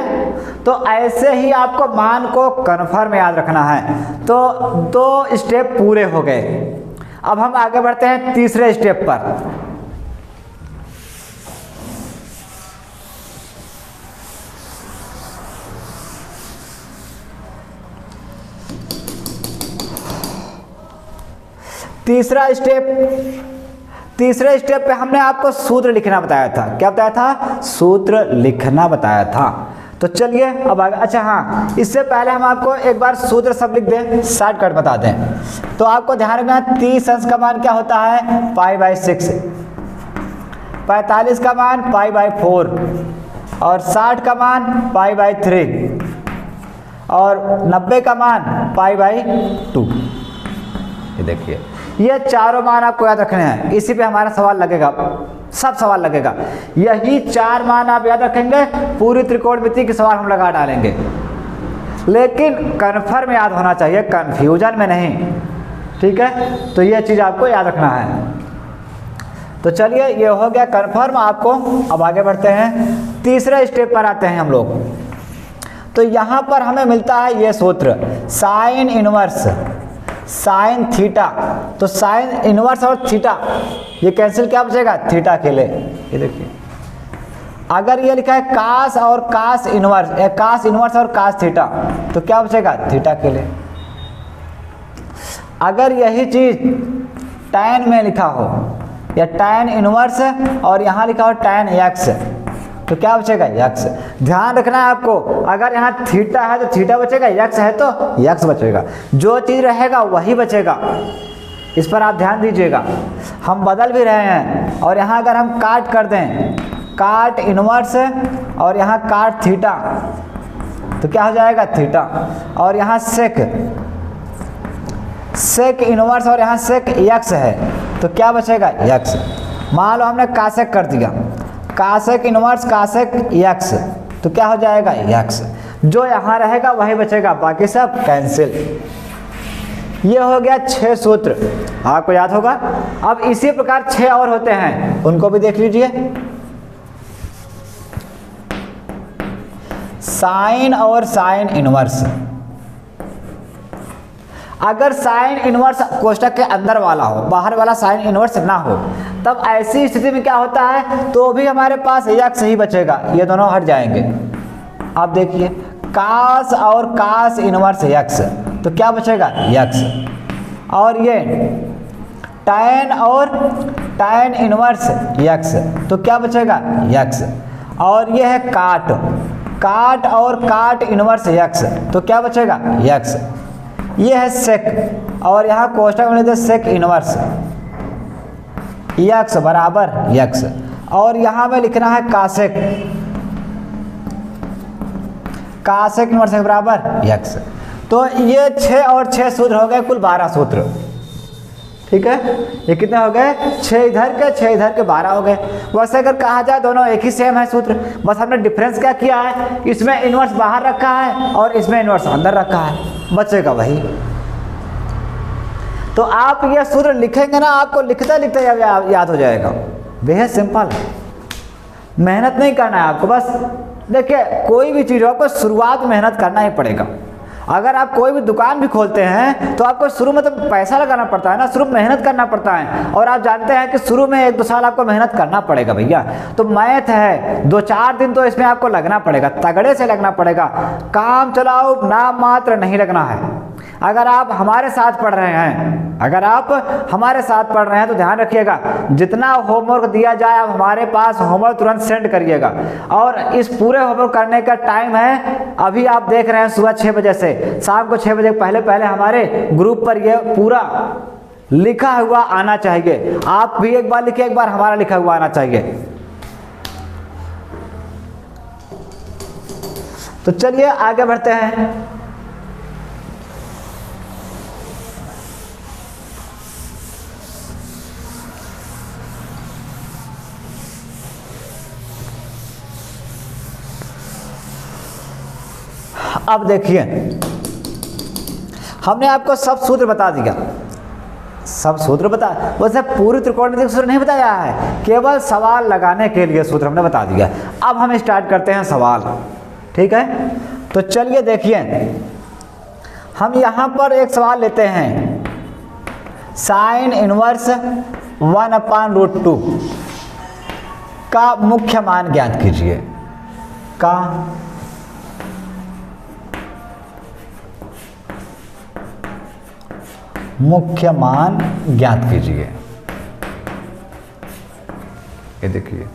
तो ऐसे ही आपको मान को कन्फर्म याद रखना है। तो 2 स्टेप पूरे हो गए। अब हम आगे बढ़ते हैं तीसरे स्टेप पर। तीसरे स्टेप पे हमने आपको सूत्र लिखना बताया था। क्या बताया था, सूत्र लिखना बताया था। तो चलिए अब आगे, अच्छा हाँ, इससे पहले हम आपको एक बार सूत्र सब लिख दें, शॉर्टकट बता दें। तो आपको ध्यान रखना 30 अंश का मान क्या होता है π/6, 45 का मान π/4 और 60 का मान π/3 और 90 का मान π/2। ये देखिए ये चारों मान आपको याद रखने हैं, इसी पे हमारा सवाल लगेगा, सब सवाल लगेगा। यही 4 मान आप याद रखेंगे, पूरी त्रिकोणमिति के सवाल हम लगा डालेंगे। लेकिन कन्फर्म याद होना चाहिए, कंफ्यूजन में नहीं, ठीक है। तो ये चीज़ आपको याद रखना है। तो चलिए ये हो गया कन्फर्म आपको। अब आगे बढ़ते हैं, तीसरे स्टेप पर आते हैं हम लोग। तो यहाँ पर हमें मिलता है ये सूत्र साइन इनवर्स साइन थीटा। तो साइन इनवर्स और थीटा ये कैंसिल, क्या बचेगा थीटा के लिए। ये देखिए अगर ये लिखा है कास और कास इनवर्स, कास इनवर्स और कास थीटा, तो क्या बचेगा थीटा के लिए। अगर यही चीज टैन में लिखा हो या टैन इनवर्स और यहाँ लिखा हो टैन एक्स, तो क्या बचेगा एक्स। ध्यान रखना है आपको, अगर यहाँ थीटा है तो थीटा बचेगा, एक्स है तो एक्स बचेगा, जो चीज़ रहेगा वही बचेगा। इस पर आप ध्यान दीजिएगा। हम बदल भी रहे हैं, और यहाँ अगर हम काट कर दें, काट इनवर्स और यहाँ काट थीटा, तो क्या हो जाएगा थीटा। और यहाँ सेक सेक इनवर्स और यहाँ सेक एक्स है, तो क्या बचेगा एक्स। मान लो हमने कासेक कर दिया, कासेक इनवर्स कासेक एक्स, तो क्या हो जाएगा एक्स। जो यहाँ रहेगा वही बचेगा, बाकी सब कैंसिल। ये हो गया 6 सूत्र, आपको याद होगा। अब इसी प्रकार 6 और होते हैं, उनको भी देख लीजिए। साइन और साइन इनवर्स। अगर साइन इनवर्स कोष्टक के अंदर वाला हो, बाहर वाला साइन इनवर्स ना हो, तब ऐसी स्थिति में क्या होता है, तो भी हमारे पास एक्स ही बचेगा, ये दोनों हट जाएंगे। आप देखिए कास और कास इनवर्स एक्स, तो क्या बचेगा एक्स। और ये टैन और टैन इनवर्स एक्स, तो क्या बचेगा एक्स। और ये है काट, काट और काट इनवर्स एक्स, तो क्या बचेगा एक्स। ये है सेक, और यहाँ कोष्टक में लिखते सेक इनवर्स एक्स बराबर एक्स। और यहाँ में लिखना है कासेक, कासेक इनवर्स बराबर एक्स। तो ये 6 और 6 सूत्र हो गए, कुल 12 सूत्र, ठीक है। ये कितने हो गए, 6 इधर के 6 इधर के 12 हो गए। वैसे अगर कहा जाए दोनों एक ही सेम है सूत्र, बस हमने डिफरेंस क्या किया है, इसमें इनवर्स बाहर रखा है और इसमें इनवर्स अंदर रखा है, बचेगा वही। तो आप ये सूत्र लिखेंगे ना, आपको लिखते लिखते याद हो जाएगा। बेहद सिंपल, मेहनत नहीं करना है आपको। बस देखिए कोई भी चीज़ हो, आपको शुरुआत में मेहनत करना ही पड़ेगा। अगर आप कोई भी दुकान भी खोलते हैं तो आपको शुरू में तो पैसा लगाना पड़ता है ना, शुरू में मेहनत करना पड़ता है। और आप जानते हैं कि शुरू में 1-2 साल आपको मेहनत करना पड़ेगा भैया। तो मैथ है, 2-4 दिन तो इसमें आपको लगना पड़ेगा, तगड़े से लगना पड़ेगा। काम चलाओ नाम मात्र नहीं लगना है। अगर आप हमारे साथ पढ़ रहे हैं, अगर आप हमारे साथ पढ़ रहे हैं तो ध्यान रखिएगा, जितना होमवर्क दिया जाए आप हमारे पास होमवर्क तुरंत सेंड करिएगा। और इस पूरे होमवर्क करने का टाइम है, अभी आप देख रहे हैं सुबह 6 बजे से शाम को 6 बजे पहले पहले हमारे ग्रुप पर ये पूरा लिखा हुआ आना चाहिए। आप भी एक बार लिखिए, एक बार हमारा लिखा हुआ आना चाहिए। तो चलिए आगे बढ़ते हैं। अब देखिए हमने आपको सब सूत्र बता दिया, सब सूत्र बता, वैसे पूरी त्रिकोणमिति सूत्र नहीं बताया है, केवल सवाल लगाने के लिए सूत्र हमने बता दिया। अब हम स्टार्ट करते हैं सवाल, ठीक है। तो चलिए देखिए हम यहाँ पर एक सवाल लेते हैं, साइन इनवर्स 1/√2 का मुख्य मान ज्ञात कीजिए। का मुख्य मान ज्ञात कीजिए। ये देखिए